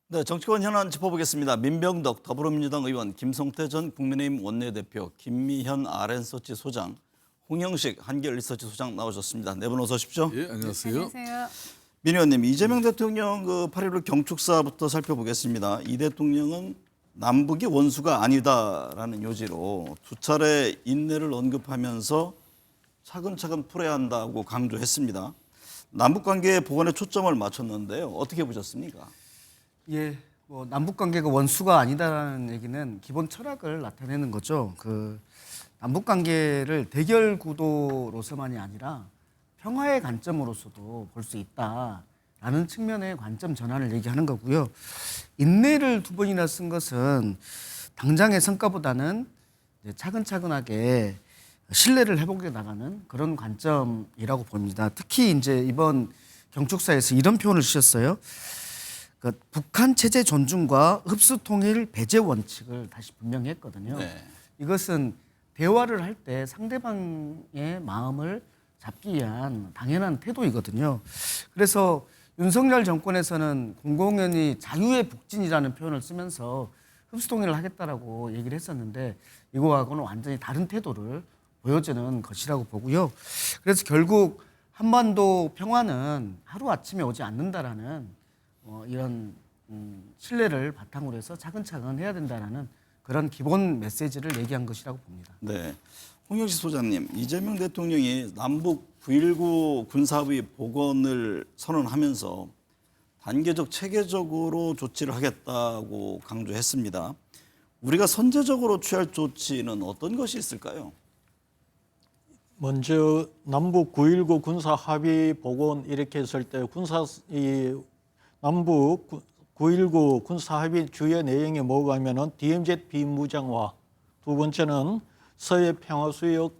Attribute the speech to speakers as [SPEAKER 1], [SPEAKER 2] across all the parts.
[SPEAKER 1] 네, 정치권 현안 짚어보겠습니다. 민병덕 더불어민주당 의원, 김성태 전 국민의힘 원내대표, 김미현 RN서치 소장, 홍영식 한결리서치 소장 나오셨습니다. 네 분 어서 오십시오.
[SPEAKER 2] 예, 안녕하세요.
[SPEAKER 3] 안녕하세요.
[SPEAKER 1] 민 의원님, 이재명 대통령 8.16 경축사부터 살펴보겠습니다. 이 대통령은 남북이 원수가 아니다라는 요지로 두 차례 인내를 언급하면서 차근차근 풀어야 한다고 강조했습니다. 남북관계 복원에 초점을 맞췄는데요. 어떻게 보셨습니까?
[SPEAKER 2] 예, 뭐 남북 관계가 원수가 아니다라는 얘기는 기본 철학을 나타내는 거죠. 남북 관계를 대결 구도로서만이 아니라 평화의 관점으로서도 볼 수 있다라는 측면의 관점 전환을 얘기하는 거고요. 인내를 두 번이나 쓴 것은 당장의 성과보다는 이제 차근차근하게 신뢰를 회복해 나가는 그런 관점이라고 봅니다. 특히 이제 이번 경축사에서 이런 표현을 쓰셨어요. 북한 체제 존중과 흡수 통일 배제 원칙을 다시 분명히 했거든요.
[SPEAKER 1] 네.
[SPEAKER 2] 이것은 대화를 할 때 상대방의 마음을 잡기 위한 당연한 태도이거든요. 그래서 윤석열 정권에서는 공공연히 자유의 북진이라는 표현을 쓰면서 흡수 통일을 하겠다라고 얘기를 했었는데 이거하고는 완전히 다른 태도를 보여주는 것이라고 보고요. 그래서 결국 한반도 평화는 하루아침에 오지 않는다라는 이런 신뢰를 바탕으로 해서 차근차근 해야 된다라는 그런 기본 메시지를 얘기한 것이라고 봅니다.
[SPEAKER 1] 네, 홍영식 소장님, 이재명 대통령이 남북 9.19 군사합의 복원을 선언하면서 단계적 체계적으로 조치를 하겠다고 강조했습니다. 우리가 선제적으로 취할 조치는 어떤 것이 있을까요?
[SPEAKER 4] 먼저 남북 9.19 군사 합의 복원 이렇게 했을 때 남북 9.19 군사 합의 주요 내용이 뭐가 하면은 DMZ 비무장화, 두 번째는 서해 평화수역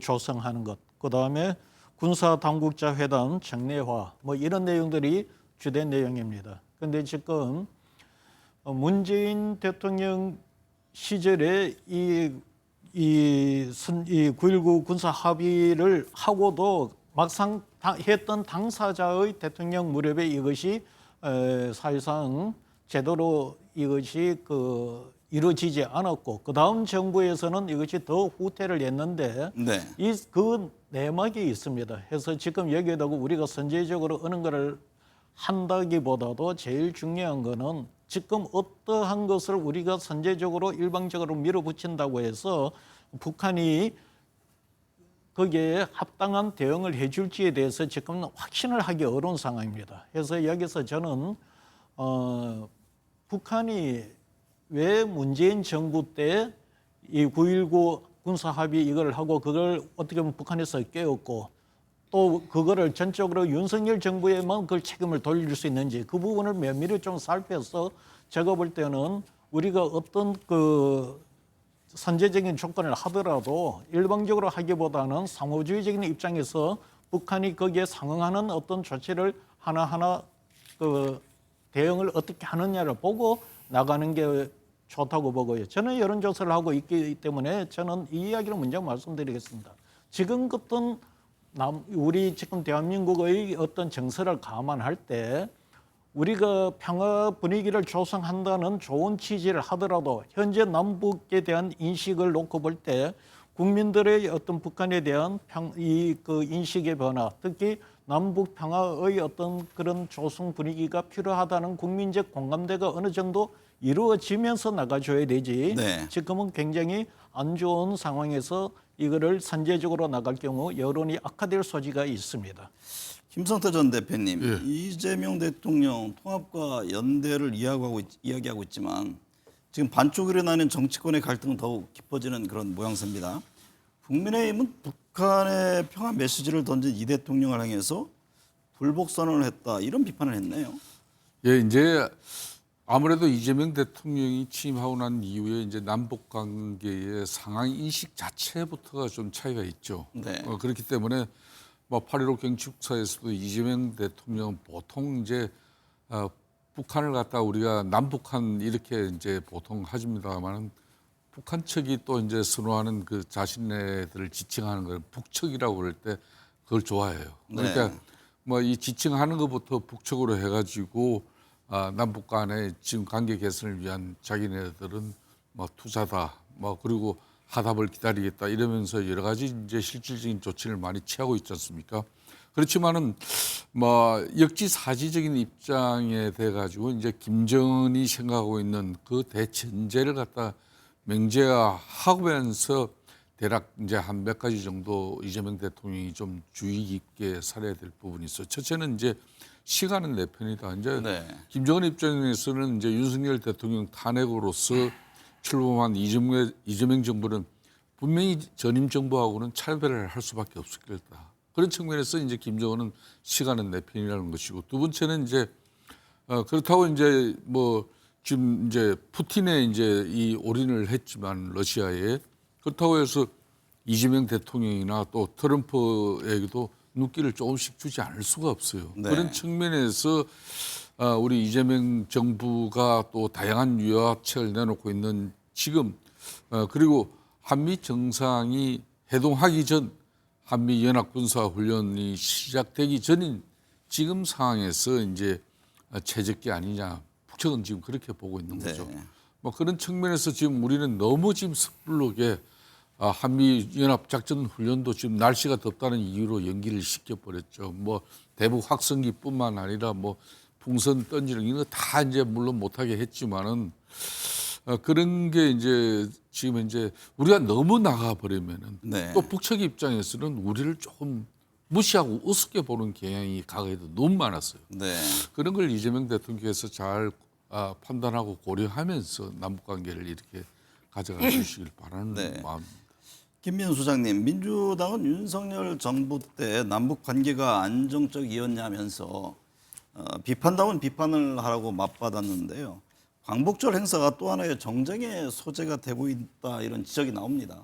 [SPEAKER 4] 조성하는 것, 그 다음에 군사 당국자 회담 정례화, 뭐 이런 내용들이 주된 내용입니다. 그런데 지금 문재인 대통령 시절에 이 9.19 군사 합의를 하고도 막상 했던 당사자의 대통령 무렵에 이것이 사실상 제대로 이것이 이루어지지 않았고 그 다음 정부에서는 이것이 더 후퇴를 했는데
[SPEAKER 1] 네.
[SPEAKER 4] 그 내막이 있습니다. 그래서 지금 여기에다가 우리가 선제적으로 어느 것을 한다기보다도 제일 중요한 거는 지금 어떠한 것을 우리가 선제적으로 일방적으로 밀어붙인다고 해서 북한이 거기에 합당한 대응을 해줄지에 대해서 지금 확신을 하기 어려운 상황입니다. 그래서 여기서 저는 북한이 왜 문재인 정부 때 이 9.19 군사합의 이걸 하고 그걸 어떻게 보면 북한에서 깨웠고 또 그거를 전적으로 윤석열 정부에만 그 책임을 돌릴 수 있는지 그 부분을 면밀히 좀 살펴서 제가 볼 때는 우리가 어떤 선제적인 조건을 하더라도 일방적으로 하기보다는 상호주의적인 입장에서 북한이 거기에 상응하는 어떤 조치를 하나하나 대응을 어떻게 하느냐를 보고 나가는 게 좋다고 보고요. 저는 여론조사를 하고 있기 때문에 저는 이 이야기를 먼저 말씀드리겠습니다. 지금 어떤 우리 지금 대한민국의 어떤 정서를 감안할 때 우리가 평화 분위기를 조성한다는 좋은 취지를 하더라도 현재 남북에 대한 인식을 놓고 볼 때 국민들의 어떤 북한에 대한 인식의 변화, 특히 남북 평화의 어떤 그런 조성 분위기가 필요하다는 국민적 공감대가 어느 정도 이루어지면서 나가줘야 되지.
[SPEAKER 1] 네.
[SPEAKER 4] 지금은 굉장히 안 좋은 상황에서 이거를 선제적으로 나갈 경우 여론이 악화될 소지가 있습니다.
[SPEAKER 1] 김성태 전 대표님,
[SPEAKER 5] 예.
[SPEAKER 1] 이재명 대통령 통합과 연대를 이야기하고 있지만 지금 반쪽으로 나뉜 정치권의 갈등은 더욱 깊어지는 그런 모양새입니다. 국민의힘은 북한의 평화 메시지를 던진 이 대통령을 향해서 불복 선언을 했다 이런 비판을 했네요.
[SPEAKER 5] 예, 이제 아무래도 이재명 대통령이 취임하고 난 이후에 이제 남북 관계의 상황 인식 자체부터가 좀 차이가 있죠.
[SPEAKER 1] 네.
[SPEAKER 5] 그렇기 때문에 뭐 8.15 경축사에서도 이재명 대통령은 보통 이제 북한을 갖다 우리가 남북한 이렇게 이제 보통 하십니다만은 북한 측이 또 이제 선호하는 그 자신네들을 지칭하는 걸 북측이라고 그럴 때 그걸 좋아해요. 그러니까
[SPEAKER 1] 네.
[SPEAKER 5] 뭐 이 지칭하는 것부터 북측으로 해가지고 남북 간의 지금 관계 개선을 위한 자기네들은 뭐 투자다, 뭐 그리고 화답을 기다리겠다 이러면서 여러 가지 이제 실질적인 조치를 많이 취하고 있지 않습니까? 그렇지만은 뭐 역지사지적인 입장에 대 가지고 이제 김정은이 생각하고 있는 그 대전제를 갖다 명제화하면서 대략 이제 한 몇 가지 정도 이재명 대통령이 좀 주의 깊게 살아야 될 부분이 있어요. 첫째는 이제 시간은 내 편이다. 이제
[SPEAKER 1] 네.
[SPEAKER 5] 김정은 입장에서는 이제 윤석열 대통령 탄핵으로서 출범한 이재명 정부는 분명히 전임 정부하고는 차별을 할 수밖에 없을 거다. 그런 측면에서 이제 김정은은 시간은 내 편이라는 것이고, 두 번째는 이제 그렇다고 이제 뭐 지금 이제 푸틴에 이제 이 올인을 했지만 러시아에, 그렇다고 해서 이재명 대통령이나 또 트럼프에게도 눈길을 조금씩 주지 않을 수가 없어요.
[SPEAKER 1] 네.
[SPEAKER 5] 그런 측면에서 우리 이재명 정부가 또 다양한 유화책을 내놓고 있는 지금, 그리고 한미 정상이 해동하기 전, 한미 연합 군사 훈련이 시작되기 전인 지금 상황에서 이제 최적기 아니냐, 북측은 지금 그렇게 보고 있는 거죠.
[SPEAKER 1] 네.
[SPEAKER 5] 뭐 그런 측면에서 지금 우리는 너무 지금 섣부르게 한미 연합 작전 훈련도 지금 날씨가 덥다는 이유로 연기를 시켜버렸죠. 뭐 대북 확성기뿐만 아니라 뭐 풍선 던지는 이런 거 다 이제 물론 못하게 했지만은 그런 게 이제 지금 이제 우리가 너무 나가 버리면은
[SPEAKER 1] 네.
[SPEAKER 5] 또 북측 입장에서는 우리를 조금 무시하고 우습게 보는 경향이 과거에도 너무 많았어요.
[SPEAKER 1] 네.
[SPEAKER 5] 그런 걸 이재명 대통령께서 잘 판단하고 고려하면서 남북 관계를 이렇게 가져가 주시길 바라는
[SPEAKER 1] 네.
[SPEAKER 5] 마음입니다.
[SPEAKER 1] 김민수 소장님, 민주당은 윤석열 정부 때 남북 관계가 안정적이었냐면서 비판다운 비판을 하라고 맞받았는데요. 광복절 행사가 또 하나의 정쟁의 소재가 되고 있다, 이런 지적이 나옵니다.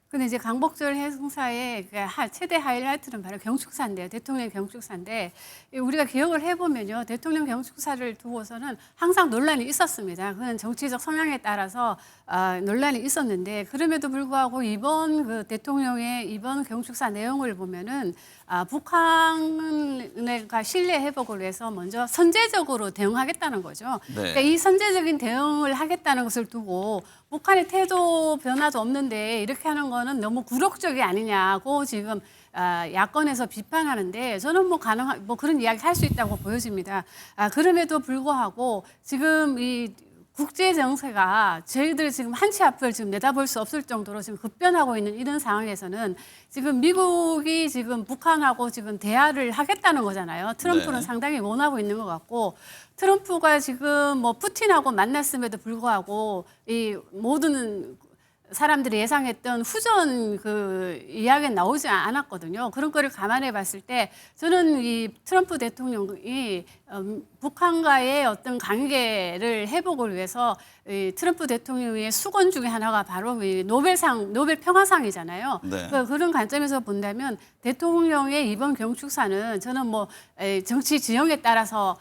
[SPEAKER 3] 근데 이제 광복절 행사의 최대 하이라이트는 바로 경축사인데요. 대통령 경축사인데 우리가 기억을 해보면요. 대통령 경축사를 두고서는 항상 논란이 있었습니다. 그건 정치적 성향에 따라서 논란이 있었는데, 그럼에도 불구하고 이번 그 대통령의 이번 경축사 내용을 보면은 북한과 신뢰 회복을 위해서 먼저 선제적으로 대응하겠다는 거죠.
[SPEAKER 1] 네.
[SPEAKER 3] 그러니까 이 선제적인 대응을 하겠다는 것을 두고 북한의 태도 변화도 없는데 이렇게 하는 거는 너무 굴욕적이 아니냐고 지금 야권에서 비판하는데, 저는 뭐 그런 이야기 할 수 있다고 보여집니다. 그럼에도 불구하고 지금 이 국제 정세가 저희들 지금 한치 앞을 지금 내다볼 수 없을 정도로 지금 급변하고 있는 이런 상황에서는 지금 미국이 지금 북한하고 지금 대화를 하겠다는 거잖아요. 트럼프는
[SPEAKER 1] 네.
[SPEAKER 3] 상당히 원하고 있는 것 같고, 트럼프가 지금 뭐 푸틴하고 만났음에도 불구하고 이 모든 사람들이 예상했던 후전 그 이야기는 나오지 않았거든요. 그런 거를 감안해 봤을 때 저는 이 트럼프 대통령이 북한과의 어떤 관계를 회복을 위해서 이 트럼프 대통령의 수건 중에 하나가 바로 이 노벨 평화상이잖아요.
[SPEAKER 1] 네.
[SPEAKER 3] 그런 관점에서 본다면 대통령의 이번 경축사는 저는 뭐 정치 지형에 따라서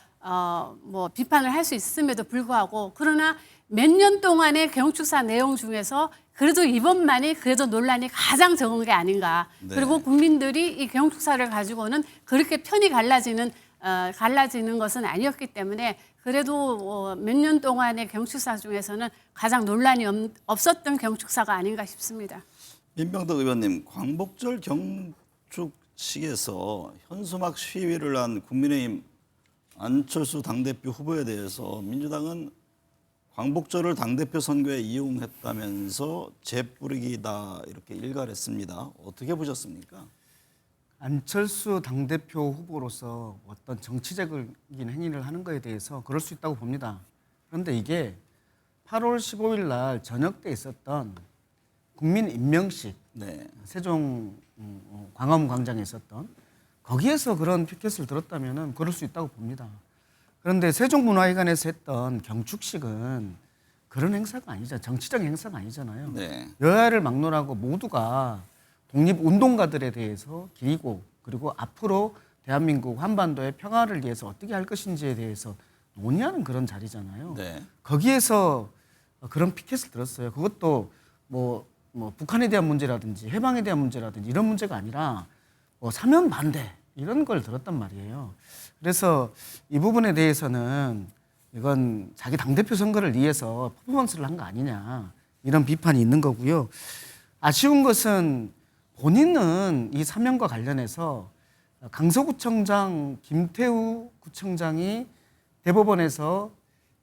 [SPEAKER 3] 뭐 비판을 할 수 있음에도 불구하고, 그러나 몇 년 동안의 경축사 내용 중에서 그래도 이번만이 그래도 논란이 가장 적은 게 아닌가.
[SPEAKER 1] 네.
[SPEAKER 3] 그리고 국민들이 이 경축사를 가지고는 그렇게 편이 갈라지는 것은 아니었기 때문에 그래도 몇 년 동안의 경축사 중에서는 가장 논란이 없었던 경축사가 아닌가 싶습니다.
[SPEAKER 1] 민병덕 의원님, 광복절 경축식에서 현수막 시위를 한 국민의힘 안철수 당대표 후보에 대해서 민주당은 광복절을 당대표 선거에 이용했다면서 재뿌리기다, 이렇게 일갈했습니다. 어떻게 보셨습니까?
[SPEAKER 2] 안철수 당대표 후보로서 어떤 정치적인 행위를 하는 것에 대해서 그럴 수 있다고 봅니다. 그런데 이게 8월 15일 날 저녁 때 있었던 국민 임명식,
[SPEAKER 1] 네.
[SPEAKER 2] 세종 광화문 광장에 있었던, 거기에서 그런 피켓을 들었다면 그럴 수 있다고 봅니다. 그런데 세종문화회관에서 했던 경축식은 그런 행사가 아니잖아요. 정치적인 행사가 아니잖아요.
[SPEAKER 1] 네.
[SPEAKER 2] 여야를 막론하고 모두가 독립운동가들에 대해서 기리고, 그리고 앞으로 대한민국 한반도의 평화를 위해서 어떻게 할 것인지에 대해서 논의하는 그런 자리잖아요.
[SPEAKER 1] 네.
[SPEAKER 2] 거기에서 그런 피켓을 들었어요. 그것도 뭐 북한에 대한 문제라든지 해방에 대한 문제라든지 이런 문제가 아니라 사면 반대 이런 걸 들었단 말이에요. 그래서 이 부분에 대해서는 이건 자기 당대표 선거를 위해서 퍼포먼스를 한 거 아니냐 이런 비판이 있는 거고요. 아쉬운 것은 본인은 이 사면과 관련해서 강서구청장 김태우 구청장이 대법원에서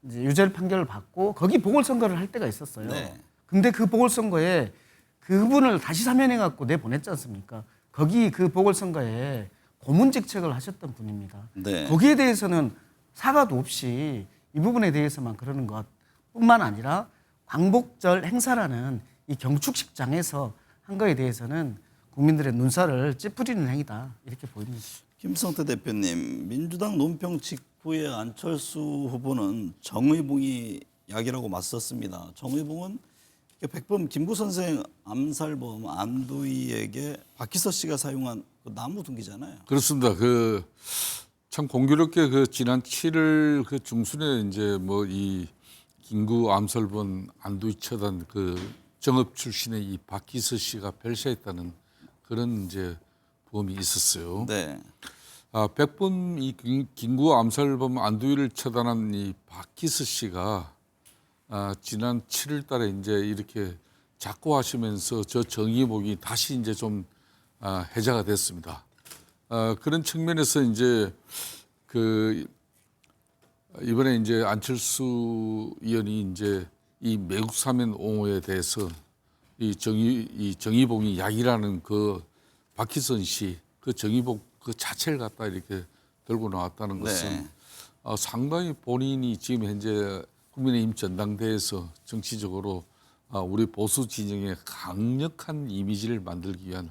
[SPEAKER 2] 이제 유죄 판결을 받고 거기 보궐선거를 할 때가 있었어요.
[SPEAKER 1] 네.
[SPEAKER 2] 근데 그 보궐선거에 그분을 다시 사면해 갖고 내보냈지 않습니까? 거기 그 보궐선거에 고문직책을 하셨던 분입니다.
[SPEAKER 1] 네.
[SPEAKER 2] 거기에 대해서는 사과도 없이 이 부분에 대해서만 그러는 것뿐만 아니라 광복절 행사라는 이 경축식장에서 한 거에 대해서는 국민들의 눈살을 찌푸리는 행위다 이렇게 보입니다.
[SPEAKER 1] 김성태 대표님, 민주당 논평 직후에 안철수 후보는 정의봉이 약이라고 맞섰습니다. 정의봉은 백범 김구 선생 암살범 안도희에게 박희서 씨가 사용한 그 나무 둔기잖아요.
[SPEAKER 5] 그렇습니다. 그 참 공교롭게 그 지난 7월 그 중순에 이제 뭐 이 김구 암살범 안도희 처단 그 정읍 출신의 이 박희서 씨가 별세했다는 그런 이제 범이 있었어요.
[SPEAKER 1] 네.
[SPEAKER 5] 백범 이 김구 암살범 안도희를 처단한 이 박희서 씨가 지난 7월달에 이제 이렇게 작고하시면서 저 정의복이 다시 이제 좀 해제가 됐습니다. 그런 측면에서 이제 그 이번에 이제 안철수 의원이 이제 이 매국 사면 옹호에 대해서 이 정의복이 약이라는 그 박희선 씨 그 정의복 그 자체를 갖다 이렇게 들고 나왔다는 것은
[SPEAKER 1] 네.
[SPEAKER 5] 상당히 본인이 지금 현재 국민의힘 전당대회에서 정치적으로 우리 보수 진영의 강력한 이미지를 만들기 위한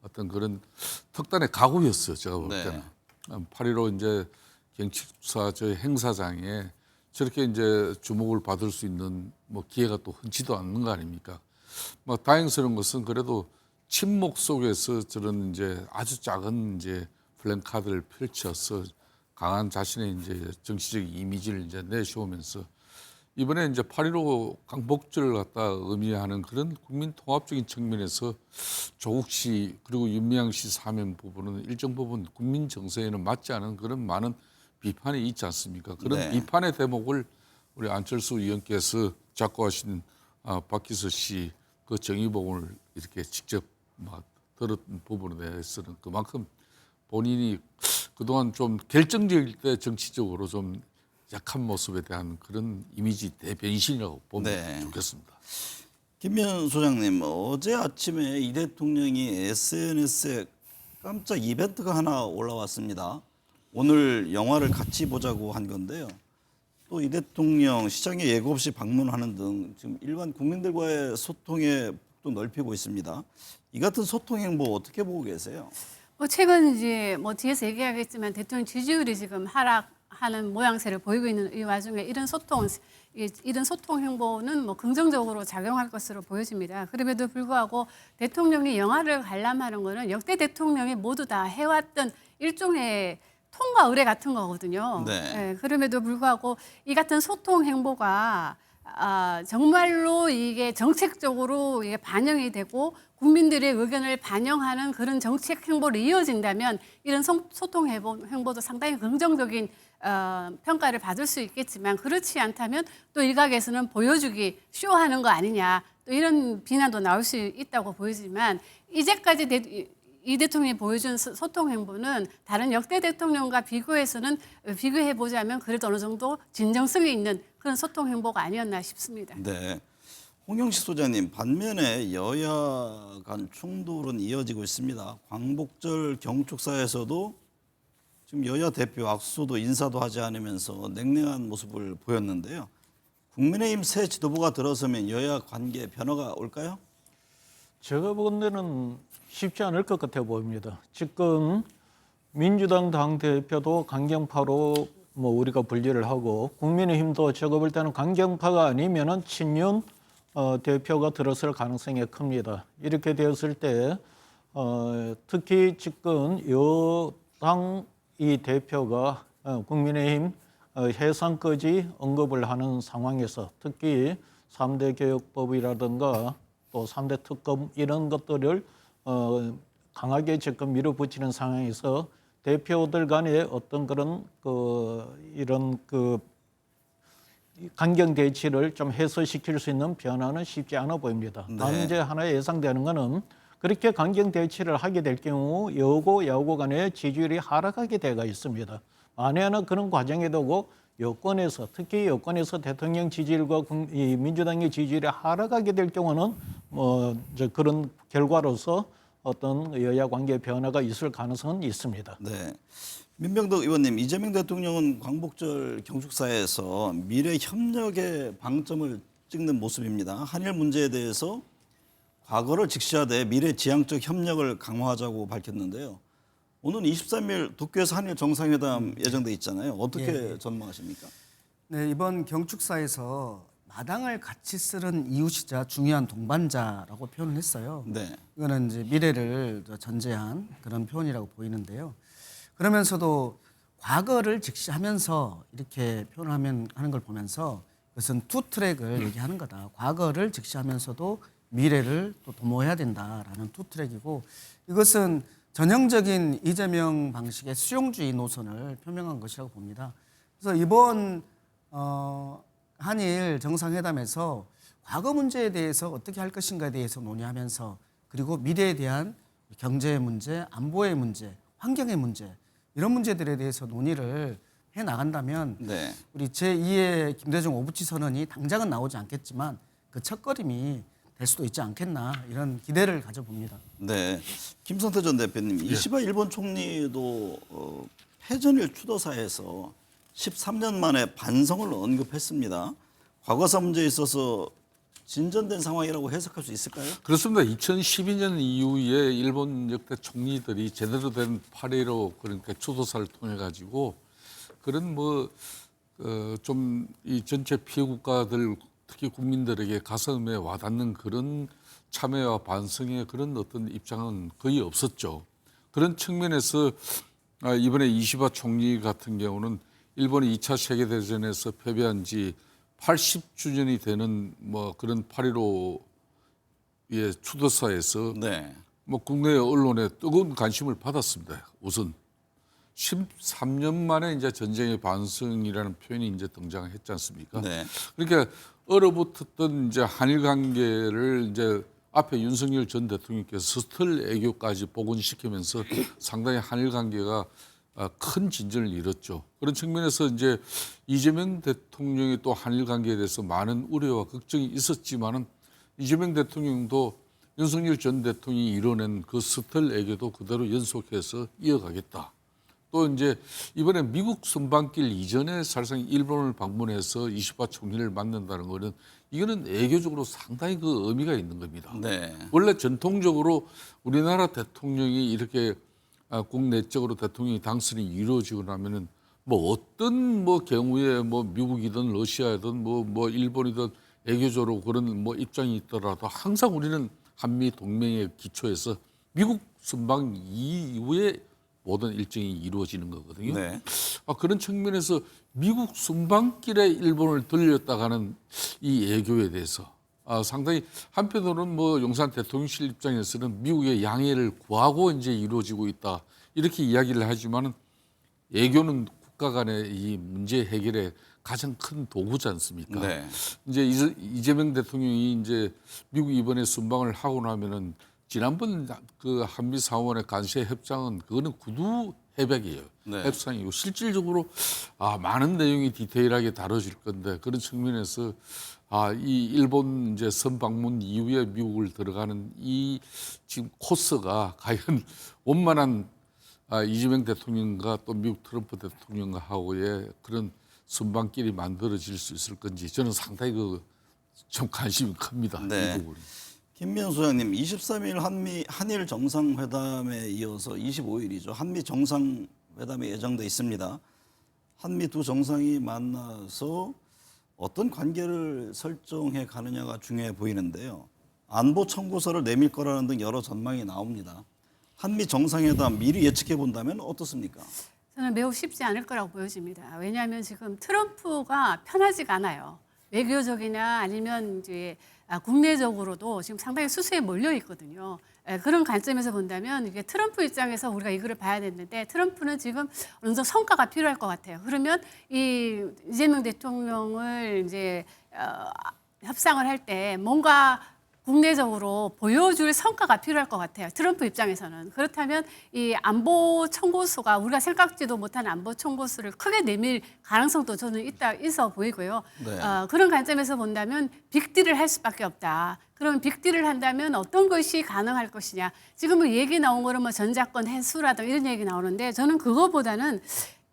[SPEAKER 5] 어떤 그런 특단의 각오였어요. 제가 볼 때는. 8.15 이제 경축사 저 행사장에 저렇게 이제 주목을 받을 수 있는 뭐 기회가 또 흔치도 않는 거 아닙니까? 뭐 다행스러운 것은 그래도 침묵 속에서 저런 이제 아주 작은 이제 플랜카드를 펼쳐서 강한 자신의 이제 정치적 이미지를 이제 내세우면서 이번에 이제 8.15 광복절을 갖다 의미하는 그런 국민 통합적인 측면에서 조국 씨 그리고 윤미향 씨 사면 부분은 일정 부분 국민 정서에는 맞지 않은 그런 많은 비판이 있지 않습니까? 그런
[SPEAKER 1] 네.
[SPEAKER 5] 비판의 대목을 우리 안철수 의원께서 작고하신 박희서 씨 그 정의봉을 이렇게 직접 막 들었던 부분에 대해서는 그만큼 본인이 그동안 좀 결정적일 때 정치적으로 좀 약한 모습에 대한 그런 이미지 대변신이라고 보면
[SPEAKER 1] 네.
[SPEAKER 5] 좋겠습니다.
[SPEAKER 1] 김면 소장님, 어제 아침에 이 대통령이 SNS에 깜짝 이벤트가 하나 올라왔습니다. 오늘 영화를 같이 보자고 한 건데요. 또 이 대통령 시장에 예고 없이 방문하는 등 지금 일반 국민들과의 소통에 또 넓히고 있습니다. 이 같은 소통 행보 어떻게 보고 계세요?
[SPEAKER 3] 최근 이제 뭐 뒤에서 얘기하겠지만 대통령 지지율이 지금 하락하는 모양새를 보이고 있는 이 와중에 이런 소통 행보는 뭐 긍정적으로 작용할 것으로 보여집니다. 그럼에도 불구하고 대통령이 영화를 관람하는 거는 역대 대통령이 모두 다 해왔던 일종의 통과 의례 같은 거거든요.
[SPEAKER 1] 네.
[SPEAKER 3] 그럼에도 불구하고 이 같은 소통 행보가 정말로 이게 정책적으로 이게 반영이 되고 국민들의 의견을 반영하는 그런 정책 행보로 이어진다면 이런 소통 행보도 상당히 긍정적인 평가를 받을 수 있겠지만 그렇지 않다면 또 일각에서는 보여주기 쇼하는 거 아니냐 또 이런 비난도 나올 수 있다고 보이지만 이제까지 이 대통령이 보여준 소통 행보는 다른 역대 대통령과 비교해 보자면 그래도 어느 정도 진정성이 있는 그런 소통 행보가 아니었나 싶습니다.
[SPEAKER 1] 네. 홍영식 소장님, 반면에 여야 간 충돌은 이어지고 있습니다. 광복절 경축사에서도 지금 여야 대표 악수도 인사도 하지 않으면서 냉랭한 모습을 보였는데요. 국민의힘 새 지도부가 들어서면 여야 관계 변화가 올까요?
[SPEAKER 4] 제가 본 데는 쉽지 않을 것 같아 보입니다. 지금 민주당 당대표도 강경파로 뭐 우리가 분리를 하고 국민의힘도 제가 볼 때는 강경파가 아니면은 친윤 대표가 들어설 가능성이 큽니다. 이렇게 되었을 때 특히 지금 여당 이 대표가 국민의힘 해산까지 언급을 하는 상황에서 특히 3대 개혁법이라든가 또 3대 특검 이런 것들을 강하게 지금 밀어붙이는 상황에서 대표들 간의 어떤 그런 이런 강경 대치를 좀 해소시킬 수 있는 변화는 쉽지 않아 보입니다.
[SPEAKER 1] 네.
[SPEAKER 4] 다음 이제 하나 예상되는 것은 그렇게 강경 대치를 하게 될 경우 여고 야구 간의 지지율이 하락하게 되어 있습니다. 만약에 그런 과정에 두고 여권에서 특히 여권에서 대통령 지지율과 이 민주당의 지지율이 하락하게 될 경우는 그런 결과로서 어떤 여야 관계 변화가 있을 가능성은 있습니다.
[SPEAKER 1] 네. 민병덕 의원님, 이재명 대통령은 광복절 경축사에서 미래 협력의 방점을 찍는 모습입니다. 한일 문제에 대해서 과거를 직시하되 미래 지향적 협력을 강화하자고 밝혔는데요. 오는 23일 도쿄에서 한일 정상회담 예정돼 있잖아요. 어떻게 전망하십니까?
[SPEAKER 2] 네, 이번 경축사에서 마당을 같이 쓰는 이웃이자 중요한 동반자라고 표현을 했어요.
[SPEAKER 1] 네.
[SPEAKER 2] 이거는 이제 미래를 전제한 그런 표현이라고 보이는데요. 그러면서도 과거를 직시하면서 이렇게 표현하는 걸 보면서 그것은 투 트랙을 얘기하는 거다. 과거를 직시하면서도 미래를 또 도모해야 된다라는 투 트랙이고, 이것은 전형적인 이재명 방식의 수용주의 노선을 표명한 것이라고 봅니다. 그래서 이번 한일 정상회담에서 과거 문제에 대해서 어떻게 할 것인가에 대해서 논의하면서, 그리고 미래에 대한 경제의 문제, 안보의 문제, 환경의 문제, 이런 문제들에 대해서 논의를 해 나간다면
[SPEAKER 1] 네.
[SPEAKER 2] 우리 제2의 김대중 오부치 선언이 당장은 나오지 않겠지만 그 첫걸음이 될 수도 있지 않겠나, 이런 기대를 가져봅니다.
[SPEAKER 1] 네. 김성태 전 대표님, 이시바 일본 총리도 패전일 추도사에서 13년 만에 반성을 언급했습니다. 과거사 문제에 있어서 진전된 상황이라고 해석할 수 있을까요?
[SPEAKER 5] 그렇습니다. 2012년 이후에 일본 역대 총리들이 제대로 된 8.15 그러니까 추도사를 통해 가지고 그런 좀 이 전체 피해 국가들 특히 국민들에게 가슴에 와닿는 그런 참여와 반성의 그런 어떤 입장은 거의 없었죠. 그런 측면에서 이번에 이시바 총리 같은 경우는 일본이 2차 세계대전에서 패배한 지 80주년이 되는 그런 8.15의 추도사에서
[SPEAKER 1] 네.
[SPEAKER 5] 국내 언론에 뜨거운 관심을 받았습니다. 우선 13년 만에 이제 전쟁의 반성이라는 표현이 이제 등장했지 않습니까?
[SPEAKER 1] 네.
[SPEAKER 5] 그러니까 얼어붙었던 이제 한일 관계를 이제 앞에 윤석열 전 대통령께서 스틀 애교까지 복원시키면서 상당히 한일 관계가 큰 진전을 이뤘죠. 그런 측면에서 이제 이재명 대통령이 또 한일 관계에 대해서 많은 우려와 걱정이 있었지만은 이재명 대통령도 윤석열 전 대통령이 이뤄낸 그 스틀 애교도 그대로 연속해서 이어가겠다. 또 이제 이번에 미국 순방길 이전에 사실상 일본을 방문해서 이시바 총리를 만난다는 거는 이거는 애교적으로 상당히 그 의미가 있는 겁니다.
[SPEAKER 1] 네.
[SPEAKER 5] 원래 전통적으로 우리나라 대통령이 이렇게 국내적으로 대통령이 당선이 이루어지고 나면은 어떤 경우에 미국이든 러시아든 일본이든 애교적으로 그런 입장이 있더라도 항상 우리는 한미 동맹의 기초에서 미국 순방 이후에 모든 일정이 이루어지는 거거든요.
[SPEAKER 1] 네.
[SPEAKER 5] 그런 측면에서 미국 순방길에 일본을 들렸다가는 이 애교에 대해서 상당히 한편으로는 용산 대통령실 입장에서는 미국의 양해를 구하고 이제 이루어지고 있다 이렇게 이야기를 하지만은 애교는 국가 간의 이 문제 해결의 가장 큰 도구지 않습니까?
[SPEAKER 1] 네.
[SPEAKER 5] 이제 이재명 대통령이 이제 미국 이번에 순방을 하고 나면은 지난번 그 한미 상원의 간세 협상은 그거는 구두 협약이에요.
[SPEAKER 1] 네.
[SPEAKER 5] 협상이고 실질적으로 많은 내용이 디테일하게 다뤄질 건데 그런 측면에서 이 일본 이제 선방문 이후에 미국을 들어가는 이 지금 코스가 과연 원만한 이재명 대통령과 또 미국 트럼프 대통령하고의 그런 순방길이 만들어질 수 있을 건지 저는 상당히 좀 관심이 큽니다.
[SPEAKER 1] 네.
[SPEAKER 5] 이 부분이.
[SPEAKER 1] 김미연 소장님, 23일 한일 정상회담에 이어서 25일이죠. 한미 정상회담이 예정돼 있습니다. 한미 두 정상이 만나서 어떤 관계를 설정해 가느냐가 중요해 보이는데요. 안보 청구서를 내밀 거라는 등 여러 전망이 나옵니다. 한미 정상회담 미리 예측해 본다면 어떻습니까?
[SPEAKER 3] 저는 매우 쉽지 않을 거라고 보여집니다. 왜냐하면 지금 트럼프가 편하지가 않아요. 외교적이나 아니면 이제 국내적으로도 지금 상당히 수세에 몰려 있거든요. 그런 관점에서 본다면 이게 트럼프 입장에서 우리가 이거를 봐야 되는데 트럼프는 지금 어느 정도 성과가 필요할 것 같아요. 그러면 이 이재명 대통령을 이제 협상을 할 때 뭔가 국내적으로 보여줄 성과가 필요할 것 같아요. 트럼프 입장에서는. 그렇다면 이 안보 청구수가 우리가 생각지도 못한 안보 청구수를 크게 내밀 가능성도 저는 있어 보이고요.
[SPEAKER 1] 네.
[SPEAKER 3] 그런 관점에서 본다면 빅딜을 할 수밖에 없다. 그러면 빅딜을 한다면 어떤 것이 가능할 것이냐. 지금 뭐 얘기 나온 거는 뭐 전자권 해수라든가 이런 얘기 나오는데 저는 그거보다는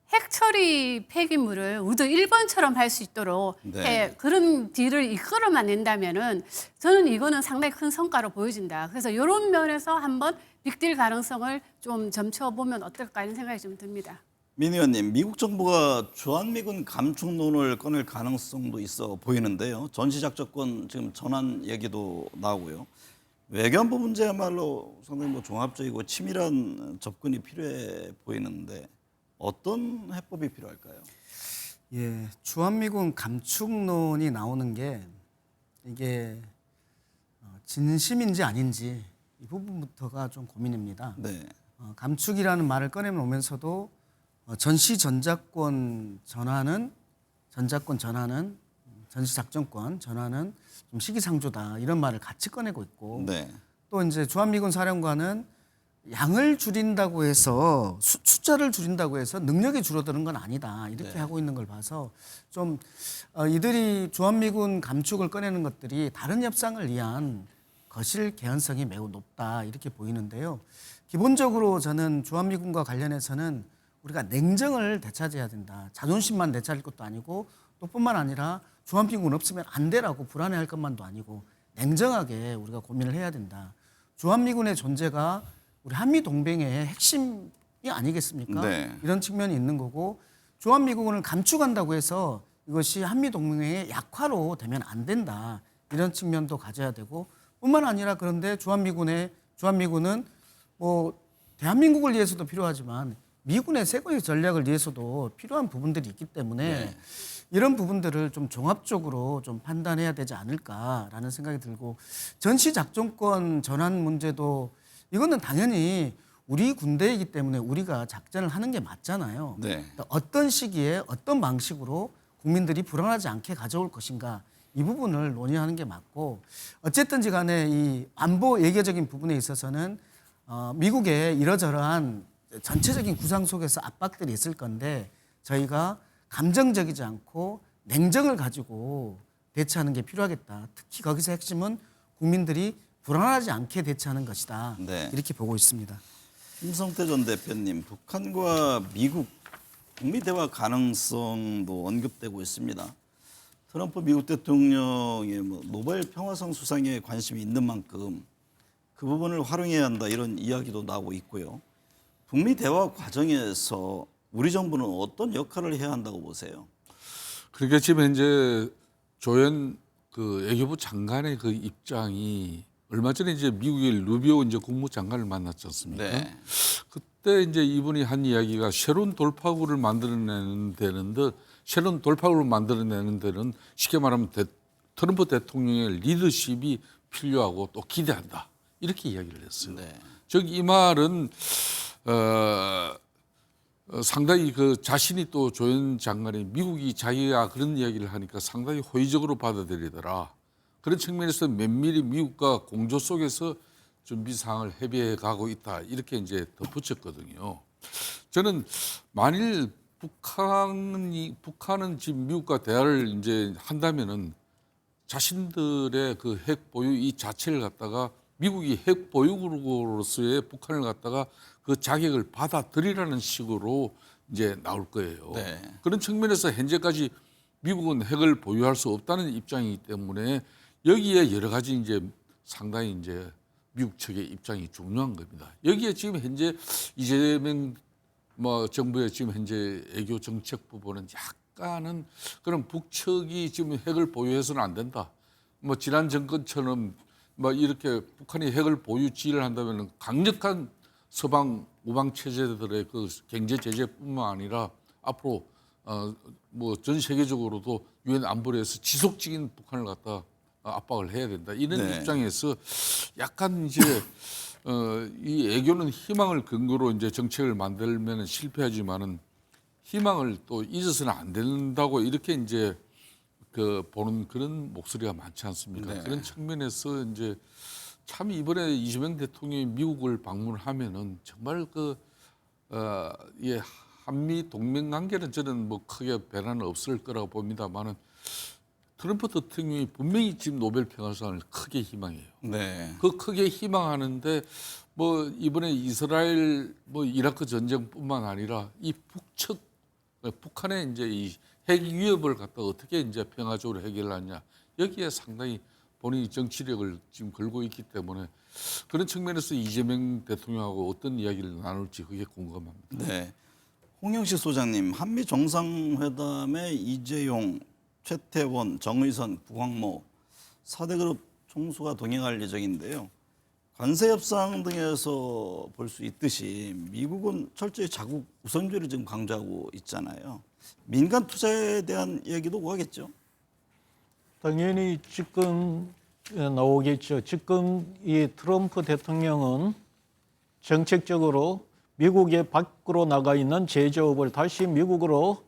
[SPEAKER 3] 핵 처리 폐기물을 우리도 일본처럼 할 수 있도록
[SPEAKER 1] 네.
[SPEAKER 3] 그런 딜을 이끌어만 낸다면은 저는 이거는 상당히 큰 성과로 보여진다. 그래서 이런 면에서 한번 빅딜 가능성을 좀 점쳐보면 어떨까 하는 생각이 좀 듭니다.
[SPEAKER 1] 민 의원님, 미국 정부가 주한미군 감축론을 꺼낼 가능성도 있어 보이는데요. 전시작전권 지금 전환 얘기도 나오고요. 외교안보 문제야말로 상당히 뭐 종합적이고 치밀한 접근이 필요해 보이는데 어떤 해법이 필요할까요?
[SPEAKER 2] 예, 주한미군 감축론이 나오는 게 이게 진심인지 아닌지 이 부분부터가 좀 고민입니다.
[SPEAKER 1] 네.
[SPEAKER 2] 감축이라는 말을 꺼내놓으면서도 전시 전자권 전환은 전시 작전권 전환은 좀 시기상조다 이런 말을 같이 꺼내고 있고
[SPEAKER 1] 네.
[SPEAKER 2] 또 이제 주한미군 사령관은 양을 줄인다고 해서 숫자를 줄인다고 해서 능력이 줄어드는 건 아니다 이렇게 하고 있는 걸 봐서 좀 이들이 주한미군 감축을 꺼내는 것들이 다른 협상을 위한 거실 개연성이 매우 높다 이렇게 보이는데요. 기본적으로 저는 주한미군과 관련해서는 우리가 냉정을 되찾아야 된다. 자존심만 되찾을 것도 아니고 또 뿐만 아니라 주한미군 없으면 안 되라고 불안해할 것만도 아니고 냉정하게 우리가 고민을 해야 된다. 주한미군의 존재가 우리 한미동맹의 핵심이 아니겠습니까?
[SPEAKER 1] 네.
[SPEAKER 2] 이런 측면이 있는 거고 주한미군을 감축한다고 해서 이것이 한미동맹의 약화로 되면 안 된다. 이런 측면도 가져야 되고 뿐만 아니라 그런데 주한미군은 뭐 대한민국을 위해서도 필요하지만 미군의 세계 전략을 위해서도 필요한 부분들이 있기 때문에 이런 부분들을 좀 종합적으로 좀 판단해야 되지 않을까라는 생각이 들고 전시작전권 전환 문제도 이거는 당연히 우리 군대이기 때문에 우리가 작전을 하는 게 맞잖아요.
[SPEAKER 1] 네.
[SPEAKER 2] 어떤 시기에 어떤 방식으로 국민들이 불안하지 않게 가져올 것인가 이 부분을 논의하는 게 맞고 어쨌든지 간에 이 안보 예계적인 부분에 있어서는 미국의 이러저러한 전체적인 구상 속에서 압박들이 있을 건데 저희가 감정적이지 않고 냉정을 가지고 대처하는 게 필요하겠다. 특히 거기서 핵심은 국민들이 불안하지 않게 대처하는 것이다.
[SPEAKER 1] 네.
[SPEAKER 2] 이렇게 보고 있습니다.
[SPEAKER 1] 김성태 전 대표님, 북한과 미국 북미 대화 가능성도 언급되고 있습니다. 트럼프 미국 대통령의 뭐 노벨 평화상 수상에 관심이 있는 만큼 그 부분을 활용해야 한다 이런 이야기도 나오고 있고요. 북미 대화 과정에서 우리 정부는 어떤 역할을 해야 한다고 보세요?
[SPEAKER 5] 그러니까 지금 현재 조현 그 외교부 장관의 그 입장이 얼마 전에 이제 미국의 루비오 이제 국무장관을 만났지 않습니까?
[SPEAKER 1] 네.
[SPEAKER 5] 그때 이제 이분이 한 이야기가 새로운 돌파구를 만들어내는 데는 쉽게 말하면 트럼프 대통령의 리더십이 필요하고 또 기대한다 이렇게 이야기를 했어요.
[SPEAKER 1] 네.
[SPEAKER 5] 즉 이 말은 상당히 그 자신이 또 조현 장관이 미국이 자기가 그런 이야기를 하니까 상당히 호의적으로 받아들이더라. 그런 측면에서 면밀히 미국과 공조 속에서 준비 사항을 협의해 가고 있다. 이렇게 이제 덧붙였거든요. 저는 만일 북한은 지금 미국과 대화를 이제 한다면은 자신들의 그 핵 보유 이 자체를 갖다가 미국이 핵 보유국으로서의 북한을 갖다가 그 자격을 받아들이라는 식으로 이제 나올 거예요.
[SPEAKER 1] 네.
[SPEAKER 5] 그런 측면에서 현재까지 미국은 핵을 보유할 수 없다는 입장이기 때문에 여기에 여러 가지 이제 상당히 이제 미국 측의 입장이 중요한 겁니다. 여기에 지금 현재 이재명 정부의 지금 현재 외교 정책 부분은 약간은 그런 북측이 지금 핵을 보유해서는 안 된다. 지난 정권처럼 이렇게 북한이 핵을 보유 지휘를 한다면 강력한 서방 우방 체제들의 그 경제 제재뿐만 아니라 앞으로 전 세계적으로도 유엔 안보리에서 지속적인 북한을 갖다 압박을 해야 된다. 이런
[SPEAKER 1] 네.
[SPEAKER 5] 입장에서 약간 이제 이 애교는 희망을 근거로 이제 정책을 만들면 실패하지만은 희망을 또 잊어서는 안 된다고 이렇게 이제 그 보는 그런 목소리가 많지 않습니까?
[SPEAKER 1] 네.
[SPEAKER 5] 그런 측면에서 이제 참 이번에 이재명 대통령이 미국을 방문하면은 정말 예, 한미 동맹 관계는 저는 뭐 크게 변화는 없을 거라고 봅니다만은 트럼프 대통령이 분명히 지금 노벨 평화상을 크게 희망해요.
[SPEAKER 1] 네.
[SPEAKER 5] 그 크게 희망하는데 뭐 이번에 이스라엘 뭐 이라크 전쟁뿐만 아니라 이 북한의 이제 이 핵 위협을 갖다 어떻게 이제 평화적으로 해결하냐 여기에 상당히 본인이 정치력을 지금 걸고 있기 때문에 그런 측면에서 이재명 대통령하고 어떤 이야기를 나눌지 그게 궁금합니다.
[SPEAKER 1] 네. 홍영식 소장님, 한미 정상회담에 이재용, 최태원, 정의선, 구광모 4대 그룹 총수가 동행할 예정인데요. 관세 협상 등에서 볼 수 있듯이 미국은 철저히 자국 우선주의를 지금 강조하고 있잖아요. 민간 투자에 대한 얘기도 오가겠죠.
[SPEAKER 4] 당연히 지금 나오겠죠. 지금 이 트럼프 대통령은 정책적으로 미국의 밖으로 나가 있는 제조업을 다시 미국으로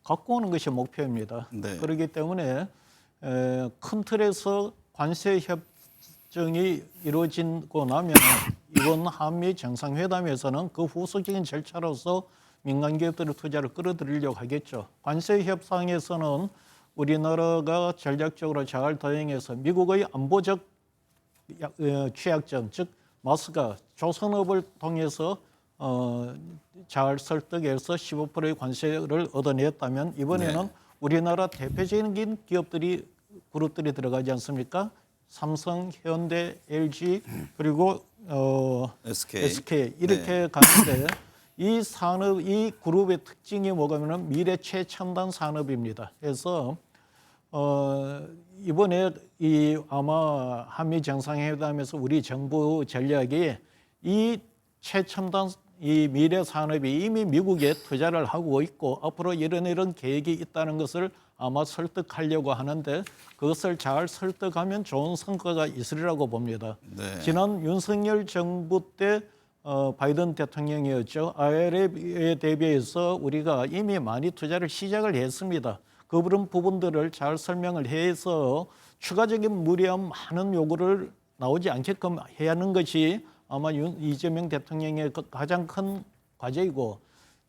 [SPEAKER 4] 갖고 오는 것이 목표입니다.
[SPEAKER 1] 네.
[SPEAKER 4] 그렇기 때문에 큰 틀에서 관세 협정이 이루어지고 나면 이번 한미 정상회담에서는 그 후속적인 절차로서 민간 기업들의 투자를 끌어들이려고 하겠죠. 관세 협상에서는 우리나라가 전략적으로 잘 대응해서 미국의 안보적 취약점, 즉 마스가 조선업을 통해서 잘 설득해서 15%의 관세를 얻어냈다면 이번에는
[SPEAKER 1] 네.
[SPEAKER 4] 우리나라 대표적인 기업들이 그룹들이 들어가지 않습니까? 삼성, 현대, LG 그리고 SK 이렇게 가는데 이 산업, 이 그룹의 특징이 뭐냐면 미래 최첨단 산업입니다. 그래서 이번에 이 아마 한미 정상회담에서 우리 정부 전략이 이 최첨단 이 미래 산업이 이미 미국에 투자를 하고 있고 앞으로 이런 계획이 있다는 것을 아마 설득하려고 하는데 그것을 잘 설득하면 좋은 성과가 있으리라고 봅니다.
[SPEAKER 1] 네.
[SPEAKER 4] 지난 윤석열 정부 때 바이든 대통령이었죠. IRA에 대비해서 우리가 이미 많이 투자를 시작을 했습니다. 그런 부분들을 잘 설명을 해서 추가적인 무리한 많은 요구를 나오지 않게끔 해야 하는 것이 아마 이재명 대통령의 가장 큰 과제이고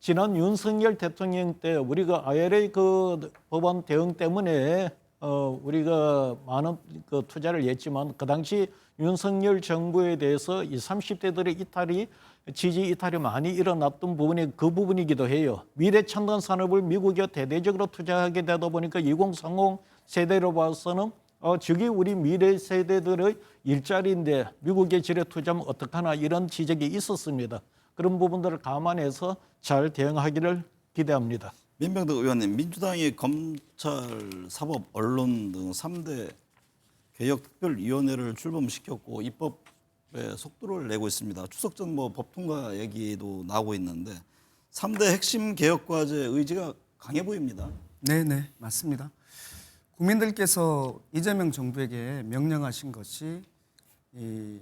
[SPEAKER 4] 지난 윤석열 대통령 때 우리가 IRA 그 법안 대응 때문에 우리가 많은 그 투자를 했지만 그 당시 윤석열 정부에 대해서 이 30대들의 지지 이탈이 많이 일어났던 부분이 그 부분이기도 해요. 미래 첨단 산업을 미국이 대대적으로 투자하게 되다 보니까 2030 세대로 봐서는 저기 우리 미래 세대들의 일자리인데 미국의 질에 투자하면 어떡하나 이런 지적이 있었습니다. 그런 부분들을 감안해서 잘 대응하기를 기대합니다.
[SPEAKER 1] 민병덕 의원님, 민주당이 검찰, 사법, 언론 등 3대 개혁특별위원회를 출범시켰고 입법에 속도를 내고 있습니다. 추석 전 뭐 법 통과 얘기도 나오고 있는데 3대 핵심 개혁 과제 의지가 강해 보입니다.
[SPEAKER 2] 네, 맞습니다. 국민들께서 이재명 정부에게 명령하신 것이 이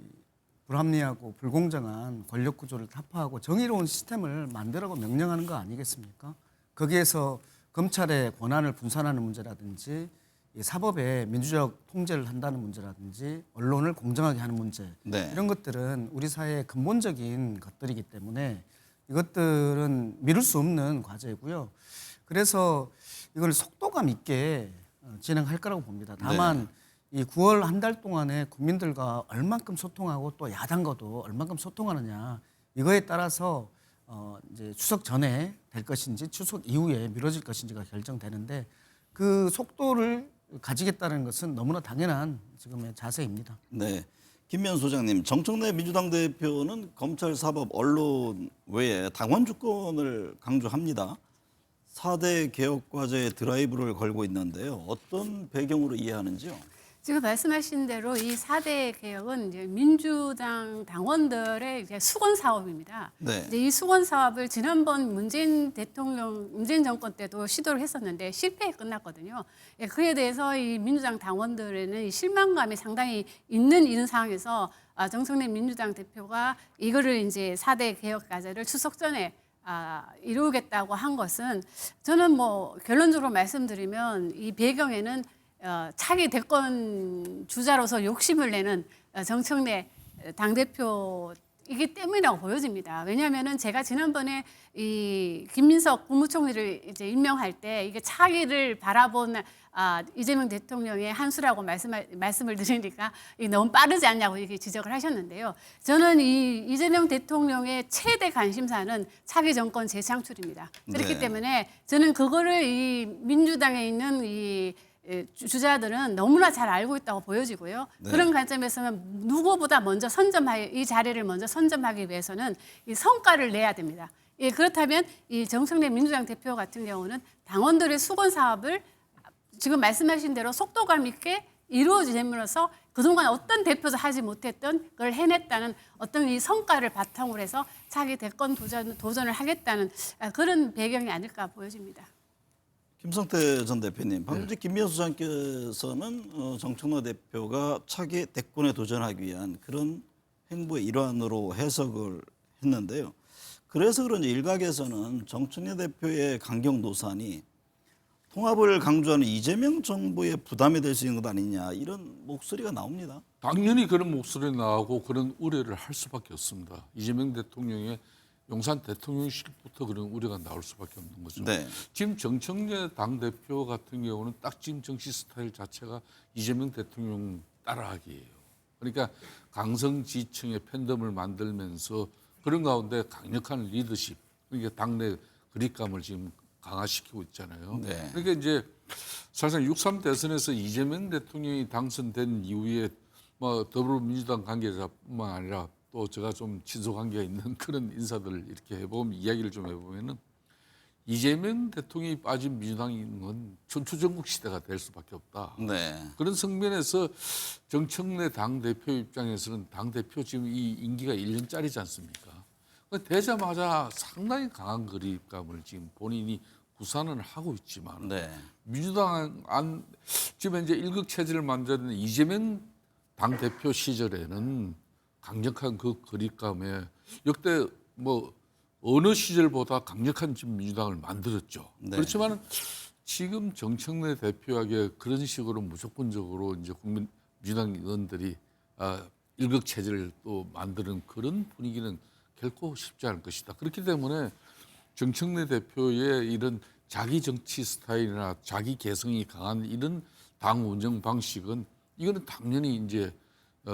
[SPEAKER 2] 불합리하고 불공정한 권력 구조를 타파하고 정의로운 시스템을 만들라고 명령하는 거 아니겠습니까? 거기에서 검찰의 권한을 분산하는 문제라든지 이 사법의 민주적 통제를 한다는 문제라든지 언론을 공정하게 하는 문제
[SPEAKER 1] 네.
[SPEAKER 2] 이런 것들은 우리 사회의 근본적인 것들이기 때문에 이것들은 미룰 수 없는 과제이고요. 그래서 이걸 속도감 있게 진행할 거라고 봅니다. 다만 이 9월 한 달 동안에 국민들과 얼만큼 소통하고 또 야당과도 얼만큼 소통하느냐 이거에 따라서 이제 추석 전에 될 것인지 추석 이후에 미뤄질 것인지가 결정되는데 그 속도를 가지겠다는 것은 너무나 당연한 지금의 자세입니다.
[SPEAKER 1] 네. 김면 소장님, 정청래 민주당 대표는 검찰, 사법, 언론 외에 당원 주권을 강조합니다. 4대 개혁 과제에 드라이브를 걸고 있는데요. 어떤 배경으로 이해하는지요?
[SPEAKER 3] 지금 말씀하신 대로 이 4대 개혁은 이제 민주당 당원들의 이제 수건 사업입니다.
[SPEAKER 1] 네.
[SPEAKER 3] 이제 이 수건 사업을 지난번 문재인 정권 때도 시도를 했었는데 실패에 끝났거든요. 예, 그에 대해서 이 민주당 당원들에는 이 실망감이 상당히 있는 이런 상황에서 정청래 민주당 대표가 이거를 이제 4대 개혁 과제를 추석 전에 이루겠다고 한 것은 저는 뭐 결론적으로 말씀드리면 이 배경에는 차기 대권 주자로서 욕심을 내는 정청래 당대표이기 때문이라고 보여집니다. 왜냐하면은 제가 지난번에 이 김민석 국무총리를 이제 임명할 때 이게 차기를 바라본 이재명 대통령의 한 수라고 말씀을 드리니까 이게 너무 빠르지 않냐고 이렇게 지적을 하셨는데요. 저는 이 이재명 대통령의 최대 관심사는 차기 정권 재창출입니다. 그렇기
[SPEAKER 1] 네.
[SPEAKER 3] 때문에 저는 그거를 이 민주당에 있는 이 주자들은 너무나 잘 알고 있다고 보여지고요.
[SPEAKER 1] 네.
[SPEAKER 3] 그런 관점에서는 누구보다 먼저 이 자리를 먼저 선점하기 위해서는 이 성과를 내야 됩니다. 예, 그렇다면 이 정청래 민주당 대표 같은 경우는 당원들의 수건 사업을 지금 말씀하신 대로 속도감 있게 이루어짐으로써 그동안 어떤 대표도 하지 못했던 걸 해냈다는 어떤 이 성과를 바탕으로 해서 차기 대권 도전을 하겠다는 그런 배경이 아닐까 보여집니다.
[SPEAKER 1] 김성태 전 대표님, 방금 전 김미연 소장께서는 정청래 대표가 차기 대권에 도전하기 위한 그런 행보의 일환으로 해석을 했는데요. 그래서 그런지 일각에서는 정청래 대표의 강경 노선이 통합을 강조하는 이재명 정부의 부담이 될 수 있는 것 아니냐 이런 목소리가 나옵니다.
[SPEAKER 5] 당연히 그런 목소리 나오고 그런 우려를 할 수밖에 없습니다. 이재명 대통령의 용산 대통령실부터 그런 우려가 나올 수밖에 없는 거죠.
[SPEAKER 1] 네.
[SPEAKER 5] 지금 정청래 당대표 같은 경우는 딱 지금 정치 스타일 자체가 이재명 대통령 따라하기예요. 그러니까 강성지층의 팬덤을 만들면서 그런 가운데 강력한 리더십, 그러니까 당내 그립감을 지금 강화시키고 있잖아요.
[SPEAKER 1] 네.
[SPEAKER 5] 그러니까 이제 사실상 6.3 대선에서 이재명 대통령이 당선된 이후에 뭐 더불어민주당 관계자뿐만 아니라 또 제가 좀 친소 관계가 있는 그런 인사들 이렇게 해보면 이야기를 좀 해보면은 이재명 대통령이 빠진 민주당은 전투전국 시대가 될 수밖에 없다.
[SPEAKER 1] 네.
[SPEAKER 5] 그런 측면에서 정청래 당대표 입장에서는 당대표 지금 이 임기가 1년짜리지 않습니까? 되자마자 상당히 강한 그립감을 지금 본인이 구사는 하고 있지만
[SPEAKER 1] 네.
[SPEAKER 5] 민주당 지금 현재 일극 체제를 만드는 이재명 당대표 시절에는 강력한 그 그립감에 역대 뭐 어느 시절보다 강력한 지금 민주당을 만들었죠.
[SPEAKER 1] 네.
[SPEAKER 5] 그렇지만 지금 정청래 대표에게 그런 식으로 무조건적으로 이제 민주당 의원들이 일극 체제를 또 만드는 그런 분위기는 결코 쉽지 않을 것이다. 그렇기 때문에 정청래 대표의 이런 자기 정치 스타일이나 자기 개성이 강한 이런 당 운영 방식은 이거는 당연히 이제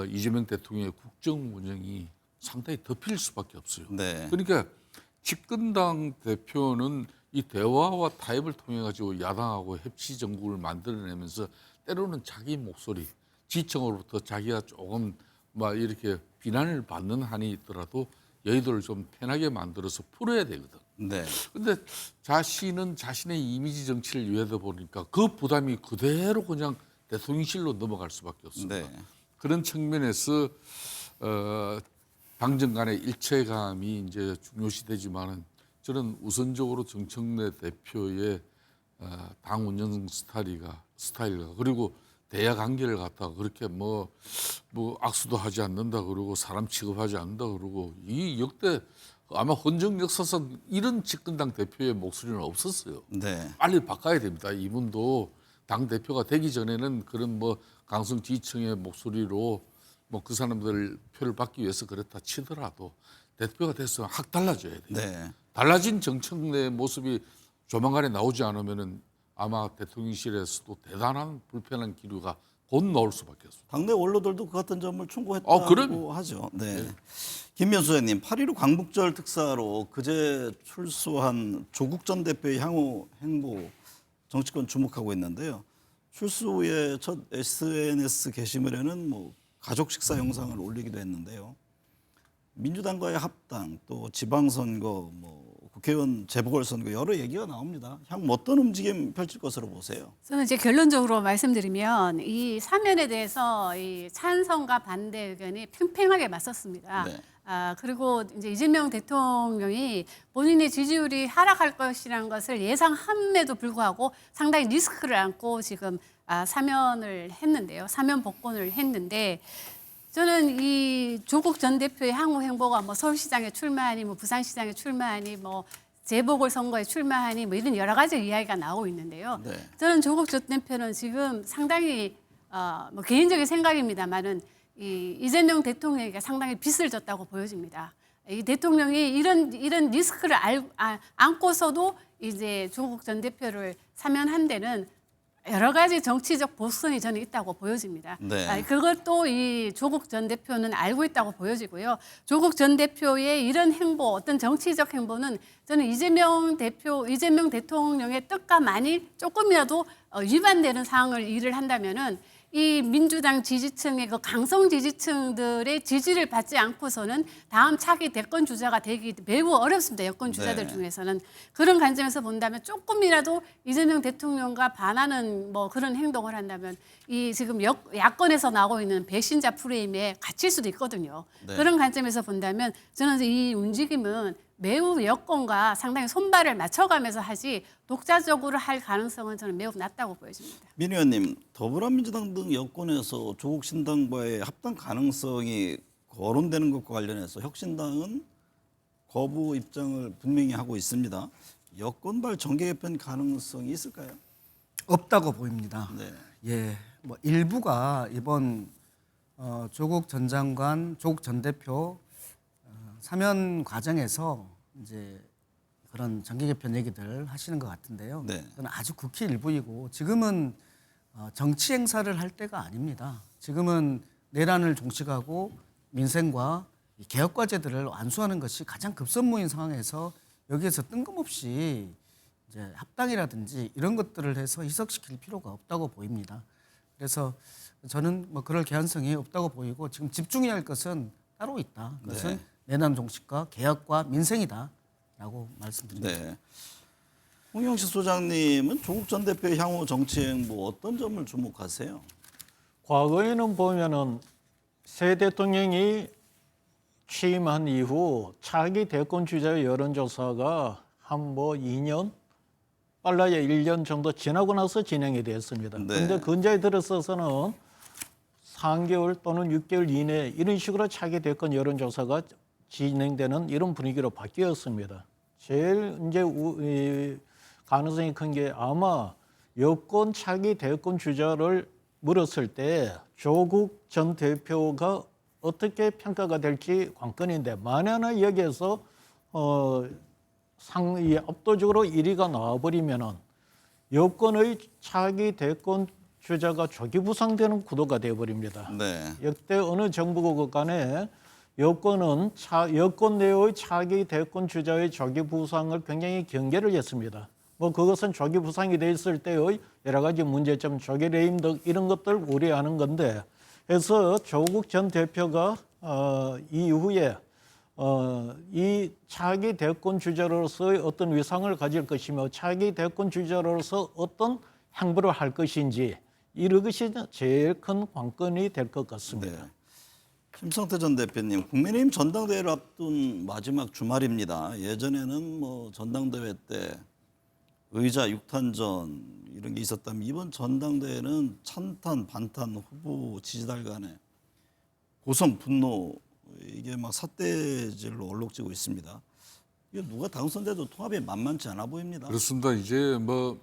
[SPEAKER 5] 이재명 대통령의 국정 운영이 상당히 덮일 수밖에 없어요.
[SPEAKER 1] 네.
[SPEAKER 5] 그러니까 집권당 대표는 이 대화와 타협을 통해 가지고 야당하고 협치 정국을 만들어내면서 때로는 자기 목소리, 지청으로부터 자기가 조금 막 이렇게 비난을 받는 한이 있더라도 여의도를 좀 편하게 만들어서 풀어야 되거든.
[SPEAKER 1] 네.
[SPEAKER 5] 근데 자신은 자신의 이미지 정치를 위하다 보니까 그 부담이 그대로 그냥 대통령실로 넘어갈 수밖에 없습니다.
[SPEAKER 1] 네.
[SPEAKER 5] 그런 측면에서 당정 간의 일체감이 이제 중요시되지만은 저는 우선적으로 정청래 대표의 당 운영 스타일과 그리고 대야 관계를 갖다가 그렇게 뭐 악수도 하지 않는다 그러고 사람 취급하지 않는다 그러고 이 역대 아마 헌정 역사상 이런 집권당 대표의 목소리는 없었어요.
[SPEAKER 1] 네.
[SPEAKER 5] 빨리 바꿔야 됩니다. 이분도 당 대표가 되기 전에는 그런 뭐 강성 지지층의 목소리로 뭐 그 사람들 표를 받기 위해서 그렇다 치더라도 대표가 됐으면 확 달라져야 돼요.
[SPEAKER 1] 네.
[SPEAKER 5] 달라진 정청래 모습이 조만간에 나오지 않으면은 아마 대통령실에서도 대단한 불편한 기류가 곧 나올 수밖에 없습니다.
[SPEAKER 1] 당내 원로들도 그 같은 점을 충고했다고
[SPEAKER 5] 그럼요.
[SPEAKER 1] 하죠. 네. 김미연 소장님, 8.15 광복절 특사로 그제 출소한 조국 전 대표의 향후 행보 정치권 주목하고 있는데요. 출소 후에 첫 SNS 게시물에는 뭐 가족 식사 영상을 올리기도 했는데요. 민주당과의 합당, 또 지방선거, 뭐 국회의원 재보궐선거 여러 얘기가 나옵니다. 향후 어떤 움직임 펼칠 것으로 보세요?
[SPEAKER 3] 저는 이제 결론적으로 말씀드리면 이 사면에 대해서 이 찬성과 반대 의견이 팽팽하게 맞섰습니다.
[SPEAKER 1] 네.
[SPEAKER 3] 그리고 이제 이재명 대통령이 본인의 지지율이 하락할 것이라는 것을 예상함에도 불구하고 상당히 리스크를 안고 지금 사면을 했는데요. 사면 복권을 했는데 저는 이 조국 전 대표의 향후 행보가 뭐 서울시장에 출마하니 뭐 부산시장에 출마하니 뭐 재보궐선거에 출마하니 뭐 이런 여러 가지 이야기가 나오고 있는데요.
[SPEAKER 1] 네.
[SPEAKER 3] 저는 조국 전 대표는 지금 상당히 뭐 개인적인 생각입니다만은 이 이재명 대통령에게 상당히 빚을 졌다고 보여집니다. 이 대통령이 이런 리스크를 안고서도 이제 조국 전 대표를 사면한 데는 여러 가지 정치적 보수성이 저는 있다고 보여집니다.
[SPEAKER 1] 네.
[SPEAKER 3] 그것도 이 조국 전 대표는 알고 있다고 보여지고요. 조국 전 대표의 이런 행보, 어떤 정치적 행보는 저는 이재명 대통령의 뜻과 많이 조금이라도 위반되는 사항을 일을 한다면은 이 민주당 지지층의 그 강성 지지층들의 지지를 받지 않고서는 다음 차기 대권 주자가 되기 매우 어렵습니다. 여권 주자들
[SPEAKER 1] 네.
[SPEAKER 3] 중에서는. 그런 관점에서 본다면 조금이라도 이재명 대통령과 반하는 뭐 그런 행동을 한다면 이 지금 야권에서 나오고 있는 배신자 프레임에 갇힐 수도 있거든요.
[SPEAKER 1] 네.
[SPEAKER 3] 그런 관점에서 본다면 저는 이 움직임은 매우 여권과 상당히 손발을 맞춰가면서 하지 독자적으로 할 가능성은 저는 매우 낮다고 보여집니다.
[SPEAKER 1] 민 의원님, 더불어민주당 등 여권에서 조국 신당과의 합당 가능성이 거론되는 것과 관련해서 혁신당은 거부 입장을 분명히 하고 있습니다. 여권발 정계 개편 가능성이 있을까요?
[SPEAKER 2] 없다고 보입니다.
[SPEAKER 1] 네.
[SPEAKER 2] 예, 뭐 일부가 이번 조국 전 장관, 조국 전 대표 사면 과정에서 이제 그런 정계 개편 얘기들 하시는 것 같은데요.
[SPEAKER 1] 네.
[SPEAKER 2] 그건 아주 극히 일부이고 지금은 정치 행사를 할 때가 아닙니다. 지금은 내란을 종식하고 민생과 이 개혁 과제들을 완수하는 것이 가장 급선무인 상황에서 여기에서 뜬금없이 이제 합당이라든지 이런 것들을 해서 희석시킬 필요가 없다고 보입니다. 그래서 저는 뭐 그럴 개연성이 없다고 보이고 지금 집중해야 할 것은 따로 있다. 그것은
[SPEAKER 1] 네.
[SPEAKER 2] 내란 종식과 개혁과 민생이다라고 말씀드립니다.
[SPEAKER 1] 네. 홍영식 소장님은 조국 전 대표의 향후 정치 행보 어떤 점을 주목하세요?
[SPEAKER 4] 과거에는 보면은 새 대통령이 취임한 이후 차기 대권 주자의 여론조사가 한 뭐 2년 빨라야 1년 정도 지나고 나서 진행이 됐습니다.
[SPEAKER 1] 네.
[SPEAKER 4] 그런데 근자에 들어서서는 3개월 또는 6개월 이내 이런 식으로 차기 대권 여론조사가 진행되는 이런 분위기로 바뀌었습니다. 제일 이제 가능성이 큰 게 아마 여권 차기 대권 주자를 물었을 때 조국 전 대표가 어떻게 평가가 될지 관건인데 만약에 여기에서 압도적으로 1위가 나와버리면은 여권의 차기 대권 주자가 조기 부상되는 구도가 되어버립니다.
[SPEAKER 1] 네.
[SPEAKER 4] 역대 어느 정부국 간에 여권은 여권 내의 차기 대권 주자의 조기 부상을 굉장히 경계를 했습니다. 뭐 그것은 조기 부상이 돼 있을 때의 여러 가지 문제점, 조기 레임 등 이런 것들 우려하는 건데, 그래서 조국 전 대표가 이후에 이 차기 대권 주자로서의 어떤 위상을 가질 것이며 차기 대권 주자로서 어떤 행보를 할 것인지 이런 것이 제일 큰 관건이 될 것 같습니다.
[SPEAKER 1] 네. 김성태 전 대표님, 국민의힘 전당대회를 앞둔 마지막 주말입니다. 예전에는 뭐 전당대회 때 의자 6탄전 이런 게 있었다면 이번 전당대회는 찬탄, 반탄 후보 지지달 간에 고성, 분노 이게 막 삿대질로 얼룩지고 있습니다. 이게 누가 당선돼도 통합이 만만치 않아 보입니다.
[SPEAKER 5] 그렇습니다. 이제 뭐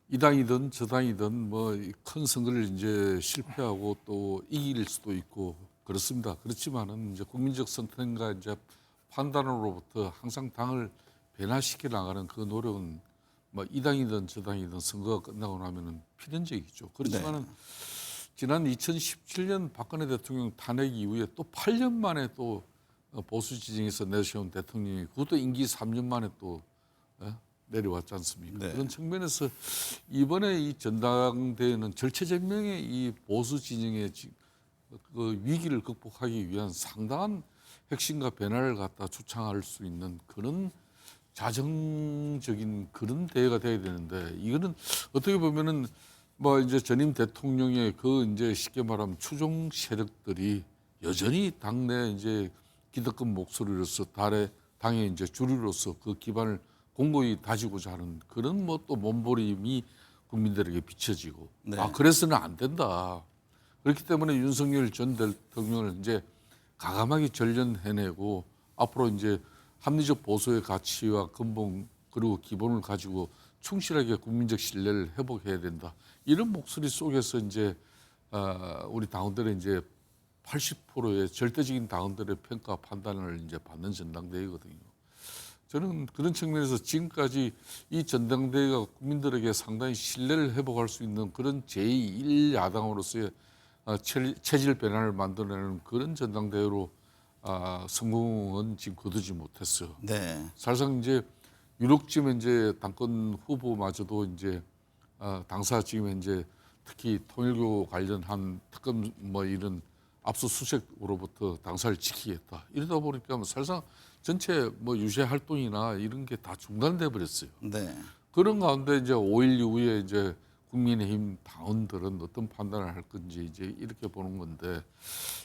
[SPEAKER 5] 이 당이든 저 당이든 뭐 큰 선거를 이제 실패하고 또 이길 수도 있고 그렇습니다. 그렇지만은 이제 국민적 선택과 이제 판단으로부터 항상 당을 변화시켜 나가는 그 노력은 뭐 이 당이든 저 당이든 선거가 끝나고 나면은 필연적이죠. 그렇지만은 지난 2017년 박근혜 대통령 탄핵 이후에 또 8년 만에 또 보수 지정에서 내세운 대통령이 그것도 임기 3년 만에 또 내려왔지 않습니까?
[SPEAKER 1] 네.
[SPEAKER 5] 그런 측면에서 이번에 이 전당대회는 절체절명의 이 보수 진영의 그 위기를 극복하기 위한 상당한 핵심과 변화를 갖다 주창할 수 있는 그런 자정적인 그런 대회가 돼야 되는데 이거는 어떻게 보면은 뭐 이제 전임 대통령의 그 이제 쉽게 말하면 추종 세력들이 여전히 당내 이제 기득권 목소리로서 당의 이제 주류로서 그 기반을 공고히 다지고자 하는 그런 뭐 또 몸부림이 국민들에게 비춰지고
[SPEAKER 1] 네.
[SPEAKER 5] 아 그래서는 안 된다. 그렇기 때문에 윤석열 전 대통령을 이제 가감하게 전련해내고 앞으로 이제 합리적 보수의 가치와 근본 그리고 기본을 가지고 충실하게 국민적 신뢰를 회복해야 된다. 이런 목소리 속에서 이제 우리 당원들의 이제 80%의 절대적인 당원들의 평가 판단을 이제 받는 전당대회거든요. 저는 그런 측면에서 지금까지 이 전당대회가 국민들에게 상당히 신뢰를 회복할 수 있는 그런 제1야당으로서의 체질 변화를 만들어내는 그런 전당대회로 성공은 지금 거두지 못했어요.
[SPEAKER 1] 네.
[SPEAKER 5] 사실상 이제 유력 지금 이제 당권 후보마저도 이제 당사 지금 이제 특히 통일교 관련한 특검 뭐 이런 압수수색으로부터 당사를 지키겠다. 이러다 보니까 사실상 전체 뭐 유세 활동이나 이런 게 다 중단돼 버렸어요.
[SPEAKER 1] 네.
[SPEAKER 5] 그런 가운데 이제 5일 이후에 이제 국민의힘 당원들은 어떤 판단을 할 건지 이제 이렇게 보는 건데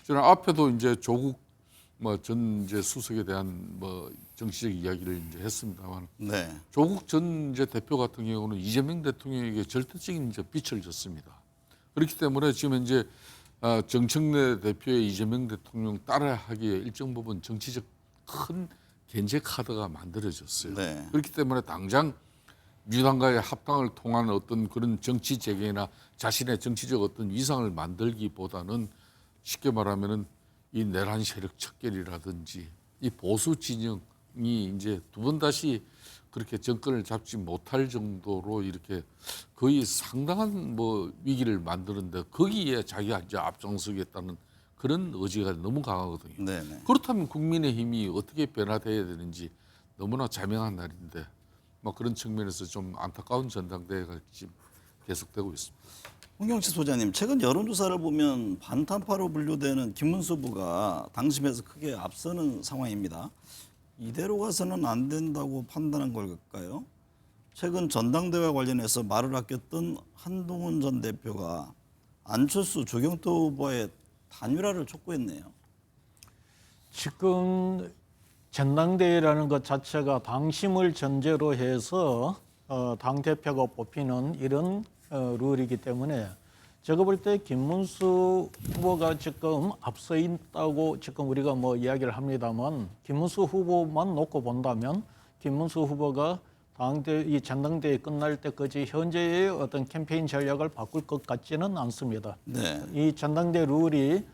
[SPEAKER 5] 저는 앞에도 이제 조국 뭐 전 이제 수석에 대한 뭐 정치적 이야기를 이제 했습니다만
[SPEAKER 1] 네.
[SPEAKER 5] 조국 전 이제 대표 같은 경우는 이재명 대통령에게 절대적인 이제 빛을 줬습니다. 그렇기 때문에 지금 이제 정청래 대표의 이재명 대통령 따라하기에 일정 부분 정치적 큰 견제 카드가 만들어졌어요.
[SPEAKER 1] 네.
[SPEAKER 5] 그렇기 때문에 당장 민주당과의 합당을 통한 어떤 그런 정치 재개나 자신의 정치적 어떤 위상을 만들기보다는 쉽게 말하면은 이 내란 세력 척결이라든지 이 보수 진영이 이제 두 번 다시 그렇게 정권을 잡지 못할 정도로 이렇게 거의 상당한 뭐 위기를 만드는데 거기에 자기가 이제 앞장서겠다는 그런 의지가 너무 강하거든요.
[SPEAKER 1] 네. 네.
[SPEAKER 5] 그렇다면 국민의힘이 어떻게 변화돼야 되는지 너무나 자명한 날인데 뭐 그런 측면에서 좀 안타까운 전당대회가 지금 계속되고 있습니다.
[SPEAKER 1] 홍경치 소장님, 최근 여론조사를 보면 반탄파로 분류되는 김문수 후보가 당심에서 크게 앞서는 상황입니다. 이대로 가서는 안 된다고 판단한 걸까요? 최근 전당대회와 관련해서 말을 아꼈던 한동훈 전 대표가 안철수, 조경태 후보의 단일화를 촉구했네요.
[SPEAKER 4] 지금 전당대회라는 것 자체가 당심을 전제로 해서 당 대표가 뽑히는 이런 룰이기 때문에 제가 볼 때 김문수 후보가 지금 앞서 있다고 지금 우리가 뭐 이야기를 합니다만 김문수 후보만 놓고 본다면 김문수 후보가 이 전당대회 끝날 때까지 현재의 어떤 캠페인 전략을 바꿀 것 같지는 않습니다.
[SPEAKER 1] 네.
[SPEAKER 4] 이 전당대 룰이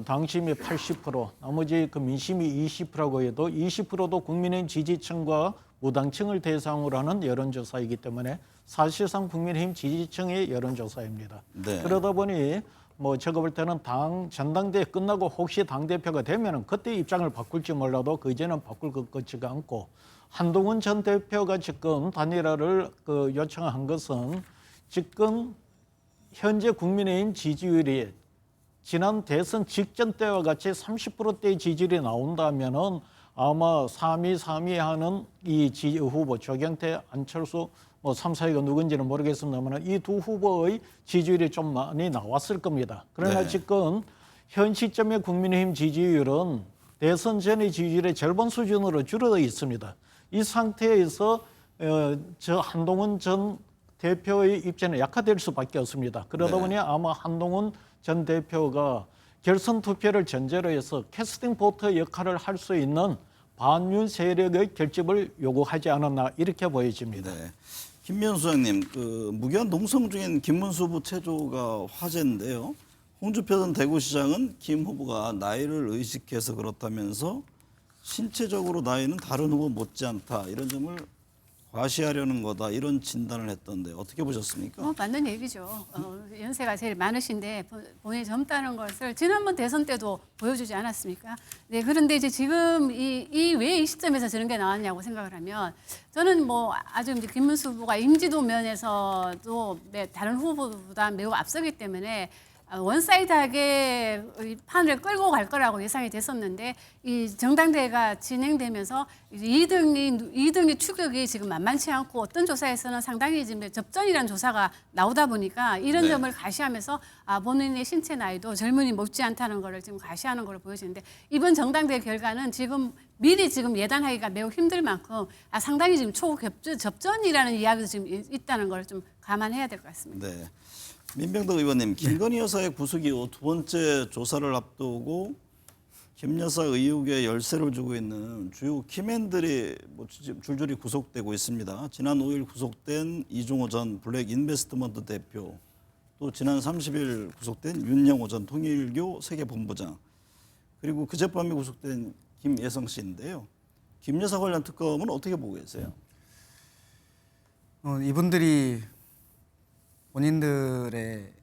[SPEAKER 4] 당심이 80%, 나머지 그 민심이 20%라고 해도 20%도 국민의 지지층과 무당층을 대상으로 하는 여론조사이기 때문에 사실상 국민의힘 지지층의 여론조사입니다.
[SPEAKER 1] 네.
[SPEAKER 4] 그러다 보니 뭐 제가 볼 때는 전당대회 끝나고 혹시 당대표가 되면은 그때 입장을 바꿀지 몰라도 그 이제는 바꿀 것 같지가 않고 한동훈 전 대표가 지금 단일화를 요청한 것은 지금 현재 국민의힘 지지율이 지난 대선 직전 때와 같이 30%대의 지지율이 나온다면은 아마 3위 하는 이 지지 후보 조경태, 안철수 뭐 3, 4위가 누군지는 모르겠습니다만 이 두 후보의 지지율이 좀 많이 나왔을 겁니다. 그러나
[SPEAKER 1] 네.
[SPEAKER 4] 지금 현 시점의 국민의힘 지지율은 대선 전의 지지율의 절반 수준으로 줄어들어 있습니다. 이 상태에서 저 한동훈 전 대표의 입장은 약화될 수밖에 없습니다. 그러다
[SPEAKER 1] 네.
[SPEAKER 4] 보니 아마 한동훈 전 대표가 결선 투표를 전제로 해서 캐스팅 보트 역할을 할 수 있는 반윤 세력의 결집을 요구하지 않았나 이렇게 보여집니다.
[SPEAKER 1] 네. 김미연 소장님, 그 무기한 농성 중인 김문수 후보 체조가 화제인데요. 홍준표 전 대구시장은 김 후보가 나이를 의식해서 그렇다면서 신체적으로 나이는 다른 후보 못지않다 이런 점을 과시하려는 거다 이런 진단을 했던데 어떻게 보셨습니까?
[SPEAKER 3] 맞는 얘기죠. 연세가 제일 많으신데 본인이 젊다는 것을 지난번 대선 때도 보여주지 않았습니까? 네, 그런데 이제 지금 왜 이 시점에서 저런 게 나왔냐고 생각을 하면 저는 뭐 아주 이제 김문수 후보가 인지도 면에서도 다른 후보보다 매우 앞서기 때문에 원사이드하게 이 판을 끌고 갈 거라고 예상이 됐었는데 이 전당대회가 진행되면서 2등의 추격이 지금 만만치 않고 어떤 조사에서는 상당히 지금 접전이라는 조사가 나오다 보니까 이런
[SPEAKER 1] 네.
[SPEAKER 3] 점을 가시하면서 본인의 신체 나이도 젊은이 못지 않다는 것을 지금 가시하는 걸로 보여지는데 이번 전당대회 결과는 지금 미리 지금 예단하기가 매우 힘들 만큼 상당히 지금 초접전이라는 이야기도 지금 있다는 걸 좀 감안해야 될 것 같습니다.
[SPEAKER 1] 네. 민병덕 의원님, 김건희 여사의 구속 이후 두 번째 조사를 앞두고 김 여사 의혹에 열쇠를 주고 있는 주요 키맨들이 뭐 줄줄이 구속되고 있습니다. 지난 5일 구속된 이종호 전 블랙 인베스트먼트 대표, 또 지난 30일 구속된 윤영호 전 통일교 세계본부장, 그리고 그젯밤에 구속된 김예성 씨인데요. 김 여사 관련 특검은 어떻게 보고 계세요?
[SPEAKER 2] 이분들이 본인들의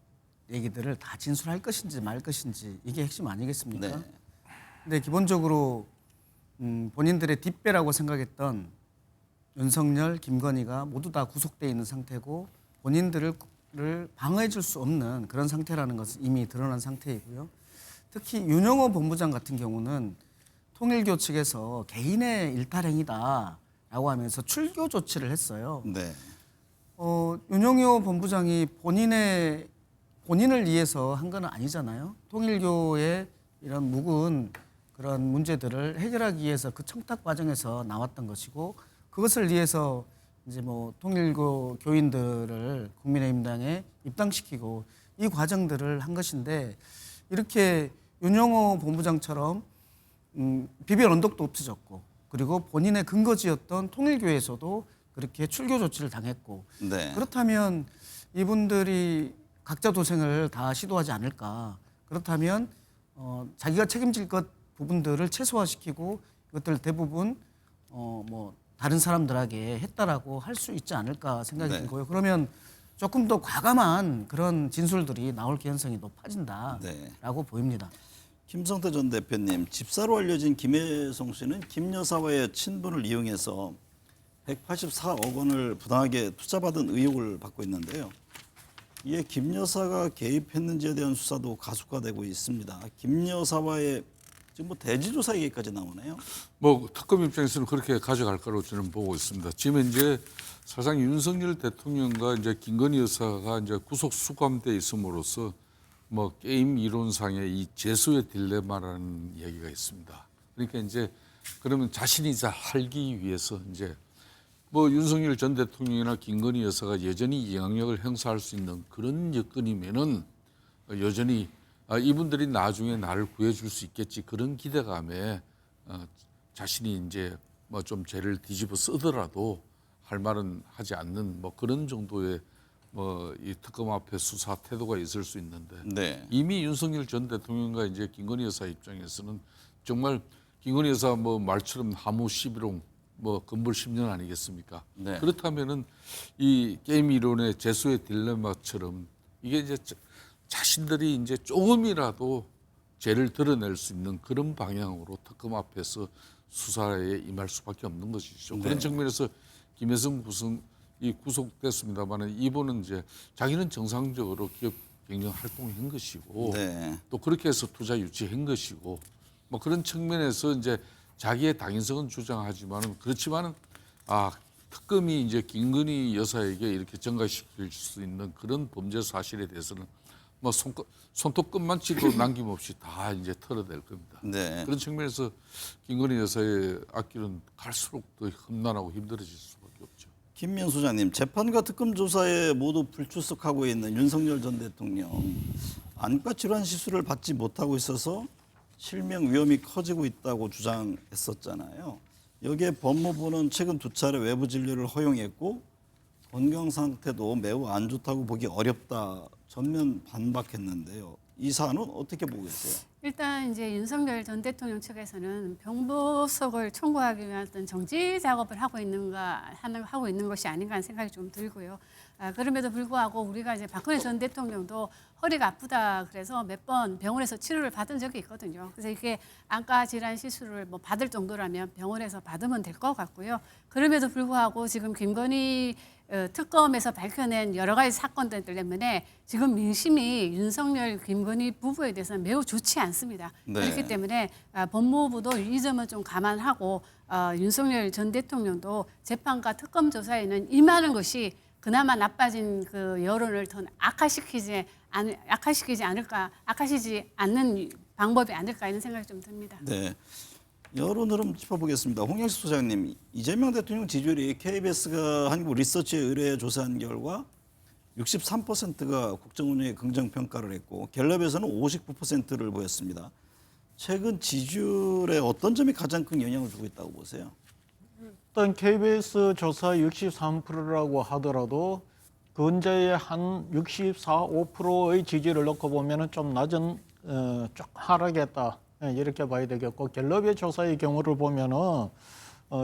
[SPEAKER 2] 얘기들을 다 진술할 것인지 말 것인지 이게 핵심 아니겠습니까?
[SPEAKER 1] 네.
[SPEAKER 2] 근데 기본적으로 본인들의 뒷배라고 생각했던 윤석열, 김건희가 모두 다 구속돼 있는 상태고 본인들을 방어해 줄 수 없는 그런 상태라는 것은 이미 드러난 상태이고요. 특히 윤영호 본부장 같은 경우는 통일교 측에서 개인의 일탈행위다라고 하면서 출교 조치를 했어요.
[SPEAKER 1] 네.
[SPEAKER 2] 윤영호 본부장이 본인을 위해서 한 건 아니잖아요. 통일교의 이런 묵은 그런 문제들을 해결하기 위해서 그 청탁 과정에서 나왔던 것이고 그것을 위해서 이제 뭐 통일교 교인들을 국민의힘당에 입당시키고 이 과정들을 한 것인데 이렇게 윤영호 본부장처럼 비빌 언덕도 없어졌고 그리고 본인의 근거지였던 통일교에서도 그렇게 출교 조치를 당했고
[SPEAKER 1] 네.
[SPEAKER 2] 그렇다면 이분들이 각자 도생을 다 시도하지 않을까? 그렇다면 자기가 책임질 것 부분들을 최소화시키고 이것들 대부분 뭐 다른 사람들에게 했다라고 할 수 있지 않을까 생각이
[SPEAKER 1] 네.
[SPEAKER 2] 들고요. 그러면 조금 더 과감한 그런 진술들이 나올 가능성이 높아진다라고
[SPEAKER 1] 네.
[SPEAKER 2] 보입니다.
[SPEAKER 1] 김성태 전 대표님, 집사로 알려진 김혜성 씨는 김 여사와의 친분을 이용해서 184억 원을 부당하게 투자받은 의혹을 받고 있는데요. 이에 김 여사가 개입했는지에 대한 수사도 가속화되고 있습니다. 김 여사와의 지금 뭐 대지조사 얘기까지 나오네요.
[SPEAKER 5] 뭐 특검 입장에서는 그렇게 가져갈 거라고 저는 보고 있습니다. 지금 이제 사실상 윤석열 대통령과 이제 김건희 여사가 이제 구속 수감돼 있음으로써 뭐 게임 이론상의 이 재수의 딜레마라는 얘기가 있습니다. 그러니까 이제 그러면 자신이 살기 위해서 이제 뭐 윤석열 전 대통령이나 김건희 여사가 여전히 영향력을 행사할 수 있는 그런 여건이면은 여전히 이분들이 나중에 나를 구해줄 수 있겠지 그런 기대감에 자신이 이제 뭐 좀 죄를 뒤집어 쓰더라도 할 말은 하지 않는 뭐 그런 정도의 뭐 이 특검 앞에 수사 태도가 있을 수 있는데
[SPEAKER 1] 네.
[SPEAKER 5] 이미 윤석열 전 대통령과 이제 김건희 여사 입장에서는 정말 김건희 여사 뭐 말처럼 하무 11홍 뭐 건불 10년 아니겠습니까?
[SPEAKER 1] 네.
[SPEAKER 5] 그렇다면은 이 게임 이론의 재수의 딜레마처럼 이게 이제 자신들이 이제 조금이라도 죄를 드러낼 수 있는 그런 방향으로 특검 앞에서 수사에 임할 수밖에 없는 것이죠.
[SPEAKER 1] 네.
[SPEAKER 5] 그런 측면에서 김혜성 구속됐습니다만은 이분은 이제 자기는 정상적으로 기업 경영 활동한 것이고
[SPEAKER 1] 네.
[SPEAKER 5] 또 그렇게 해서 투자 유치한 것이고 뭐 그런 측면에서 이제 자기의 당위성은 주장하지만은 그렇지만은 특검이 이제 김건희 여사에게 이렇게 전가시킬 수 있는 그런 범죄 사실에 대해서는 뭐 손톱끝만치도 남김없이 다 이제 털어낼 겁니다.
[SPEAKER 1] 네.
[SPEAKER 5] 그런 측면에서 김건희 여사의 앞길은 갈수록 더 험난하고 힘들어질 수밖에 없죠.
[SPEAKER 1] 김면 소장님, 재판과 특검 조사에 모두 불출석하고 있는 윤석열 전 대통령 안과 질환 시술을 받지 못하고 있어서 실명 위험이 커지고 있다고 주장했었잖아요. 여기에 법무부는 최근 2차례 외부 진료를 허용했고 건강 상태도 매우 안 좋다고 보기 어렵다 전면 반박했는데요. 이 사안은 어떻게 보고 계세요?
[SPEAKER 3] 일단 이제 윤석열 전 대통령 측에서는 병보석을 청구하기 위한 어떤 정지 작업을 하고 있는 것이 아닌가 하는 생각이 좀 들고요. 그럼에도 불구하고 우리가 이제 박근혜 전 대통령도 허리가 아프다 그래서 몇 번 병원에서 치료를 받은 적이 있거든요. 그래서 이게 안과 질환 시술을 뭐 받을 정도라면 병원에서 받으면 될 것 같고요. 그럼에도 불구하고 지금 김건희 특검에서 밝혀낸 여러 가지 사건들 때문에 지금 민심이 윤석열, 김건희 부부에 대해서는 매우 좋지 않습니다.
[SPEAKER 1] 네.
[SPEAKER 3] 그렇기 때문에 법무부도 이 점을 좀 감안하고 윤석열 전 대통령도 재판과 특검 조사에는 임하는 것이 그나마 나빠진 그 여론을 더 악화시키지 않는 방법이 아닐까 이런 생각이 좀 듭니다.
[SPEAKER 1] 네. 여론 흐름 짚어보겠습니다. 홍영식 소장님, 이재명 대통령 지지율이 KBS가 한국 리서치에 의뢰해 조사한 결과 63%가 국정 운영에 긍정 평가를 했고 갤럽에서는 59%를 보였습니다. 최근 지지율에 어떤 점이 가장 큰 영향을 주고 있다고 보세요?
[SPEAKER 4] 일단 KBS 조사 63%라고 하더라도 근자의 한 64, 5%의 지지를 놓고 보면은 좀 낮은 좀 하락했다 이렇게 봐야 되겠고 갤럽의 조사의 경우를 보면은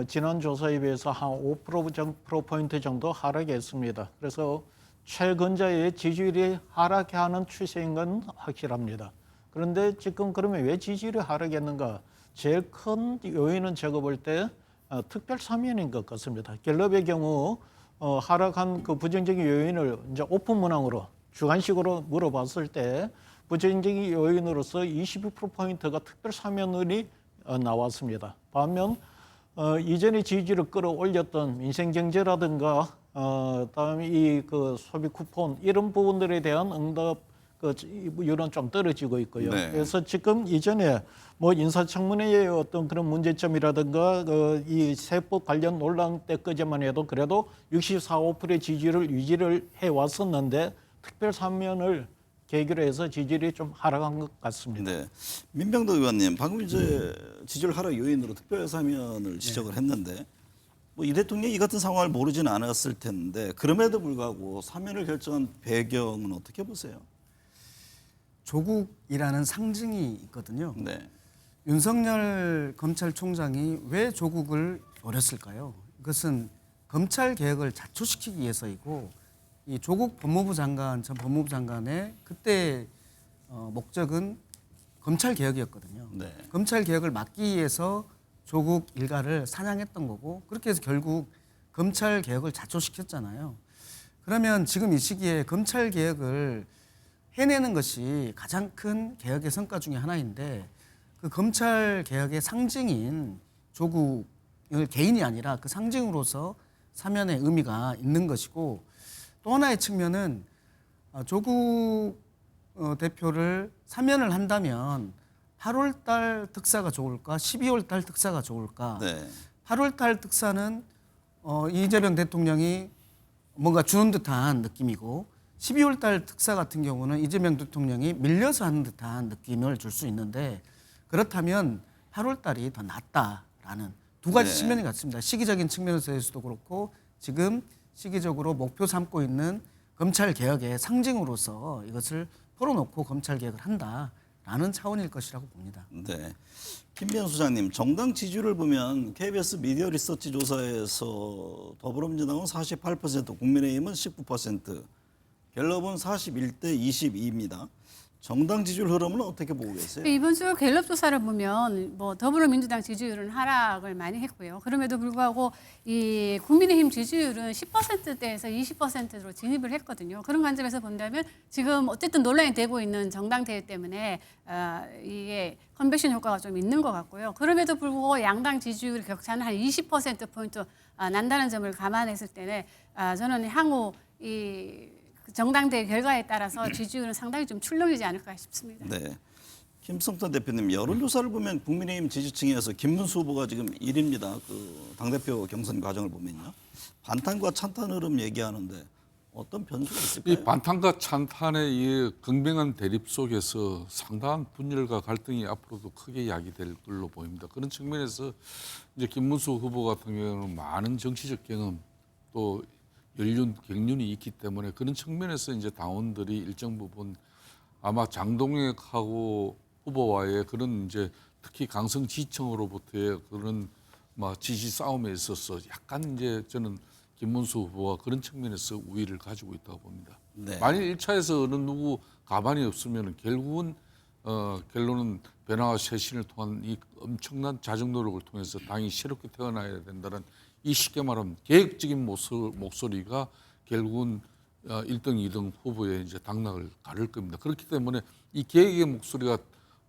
[SPEAKER 4] 지난 조사에 비해서 한 5%포인트 정도 하락했습니다. 그래서 최근자의 지지율이 하락하는 추세인 건 확실합니다. 그런데 지금 그러면 왜 지지율이 하락했는가? 제일 큰 요인은 제가 볼 때 특별 사면인 것 같습니다. 갤럽의 경우 하락한 그 부정적인 요인을 이제 오픈 문항으로 주관식으로 물어봤을 때 부정적인 요인으로서 22%포인트가 특별 사면율이 나왔습니다. 반면 이전에 지지를 끌어올렸던 민생경제라든가 그다음에 이 그 소비 쿠폰 이런 부분들에 대한 응답 그 이런 좀 떨어지고 있고요.
[SPEAKER 1] 네.
[SPEAKER 4] 그래서 지금 이전에 뭐 인사청문회의 어떤 그런 문제점이라든가 이 세법 관련 논란 때까지만 해도 그래도 64, 5%의 지지를 유지를 해 왔었는데 특별 사면을 계기로 해서 지지율이 좀 하락한 것 같습니다.
[SPEAKER 1] 네. 민병도 의원님, 방금 이제 지지율 하락 요인으로 특별 사면을 지적을 했는데 뭐 이 대통령이 이 같은 상황을 모르지는 않았을 텐데 그럼에도 불구하고 사면을 결정한 배경은 어떻게 보세요?
[SPEAKER 2] 조국이라는 상징이 있거든요.
[SPEAKER 1] 네.
[SPEAKER 2] 윤석열 검찰총장이 왜 조국을 노렸을까요? 이것은 검찰 개혁을 자초시키기 위해서이고 이 조국 법무부 장관 전 법무부 장관의 그때 목적은 검찰 개혁이었거든요.
[SPEAKER 1] 네.
[SPEAKER 2] 검찰 개혁을 막기 위해서 조국 일가를 사냥했던 거고 그렇게 해서 결국 검찰 개혁을 자초시켰잖아요. 그러면 지금 이 시기에 검찰 개혁을 해내는 것이 가장 큰 개혁의 성과 중에 하나인데 그 검찰 개혁의 상징인 조국을 개인이 아니라 그 상징으로서 사면의 의미가 있는 것이고 또 하나의 측면은 조국 대표를 사면을 한다면 8월 달 특사가 좋을까 12월 달 특사가 좋을까
[SPEAKER 1] 네.
[SPEAKER 2] 8월 달 특사는 이재명 대통령이 뭔가 주는 듯한 느낌이고 12월 달 특사 같은 경우는 이재명 대통령이 밀려서 하는 듯한 느낌을 줄 수 있는데 그렇다면 8월 달이 더 낫다라는 두 가지
[SPEAKER 1] 네.
[SPEAKER 2] 측면이 같습니다. 시기적인 측면에서도 그렇고 지금 시기적으로 목표 삼고 있는 검찰 개혁의 상징으로서 이것을 풀어놓고 검찰 개혁을 한다라는 차원일 것이라고 봅니다.
[SPEAKER 1] 네. 김미연 소장님, 정당 지지율을 보면 KBS 미디어 리서치 조사에서 더불어민주당은 48%, 국민의힘은 19%, 갤럽은 41대 22입니다. 정당 지지율 흐름은 어떻게 보고 계세요?
[SPEAKER 3] 이번 주 갤럽 조사를 보면 뭐 더불어민주당 지지율은 하락을 많이 했고요. 그럼에도 불구하고 이 국민의힘 지지율은 10%대에서 20%로 진입을 했거든요. 그런 관점에서 본다면 지금 어쨌든 논란이 되고 있는 전당대회 때문에 이게 컨벤션 효과가 좀 있는 것 같고요. 그럼에도 불구하고 양당 지지율 격차는 한 20%포인트 난다는 점을 감안했을 때는 저는 향후 이 정당대회 결과에 따라서 지지율은 상당히 좀 출렁이지 않을까 싶습니다.
[SPEAKER 1] 네. 김성태 대표님, 여론조사를 보면 국민의힘 지지층에서 김문수 후보가 지금 1위입니다. 그 당대표 경선 과정을 보면요. 반탄과 찬탄 흐름 얘기하는데 어떤 변수가 있을까요?
[SPEAKER 5] 이 반탄과 찬탄의 이 극명한 대립 속에서 상당한 분열과 갈등이 앞으로도 크게 야기될 걸로 보입니다. 그런 측면에서 이제 김문수 후보 같은 경우는 많은 정치적 경험 또 연륜 경륜이 있기 때문에 그런 측면에서 이제 당원들이 일정 부분 아마 장동혁하고 후보와의 그런 이제 특히 강성 지지층으로부터의 그런 지지 싸움에 있어서 약간 이제 저는 김문수 후보가 그런 측면에서 우위를 가지고 있다고 봅니다.
[SPEAKER 1] 네.
[SPEAKER 5] 만일 1차에서 어느 누구 가반이 없으면 결국은 결론은 변화와 쇄신을 통한 이 엄청난 자정 노력을 통해서 당이 새롭게 태어나야 된다는 이 쉽게 말하면 계획적인 목소리가 결국은 1등, 2등 후보의 이제 당락을 가를 겁니다. 그렇기 때문에 이 계획의 목소리가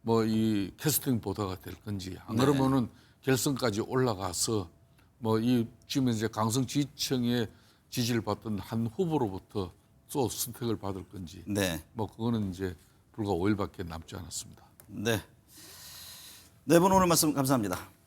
[SPEAKER 5] 뭐 이 캐스팅 보도가 될 건지 안 그러면은 결선까지 올라가서 뭐 이 지금 이제 강성 지지층의 지지를 받던 한 후보로부터 또 선택을 받을 건지
[SPEAKER 1] 네.
[SPEAKER 5] 뭐 그거는 이제 불과 5일밖에 남지 않았습니다.
[SPEAKER 1] 네. 네 분 오늘 말씀 감사합니다.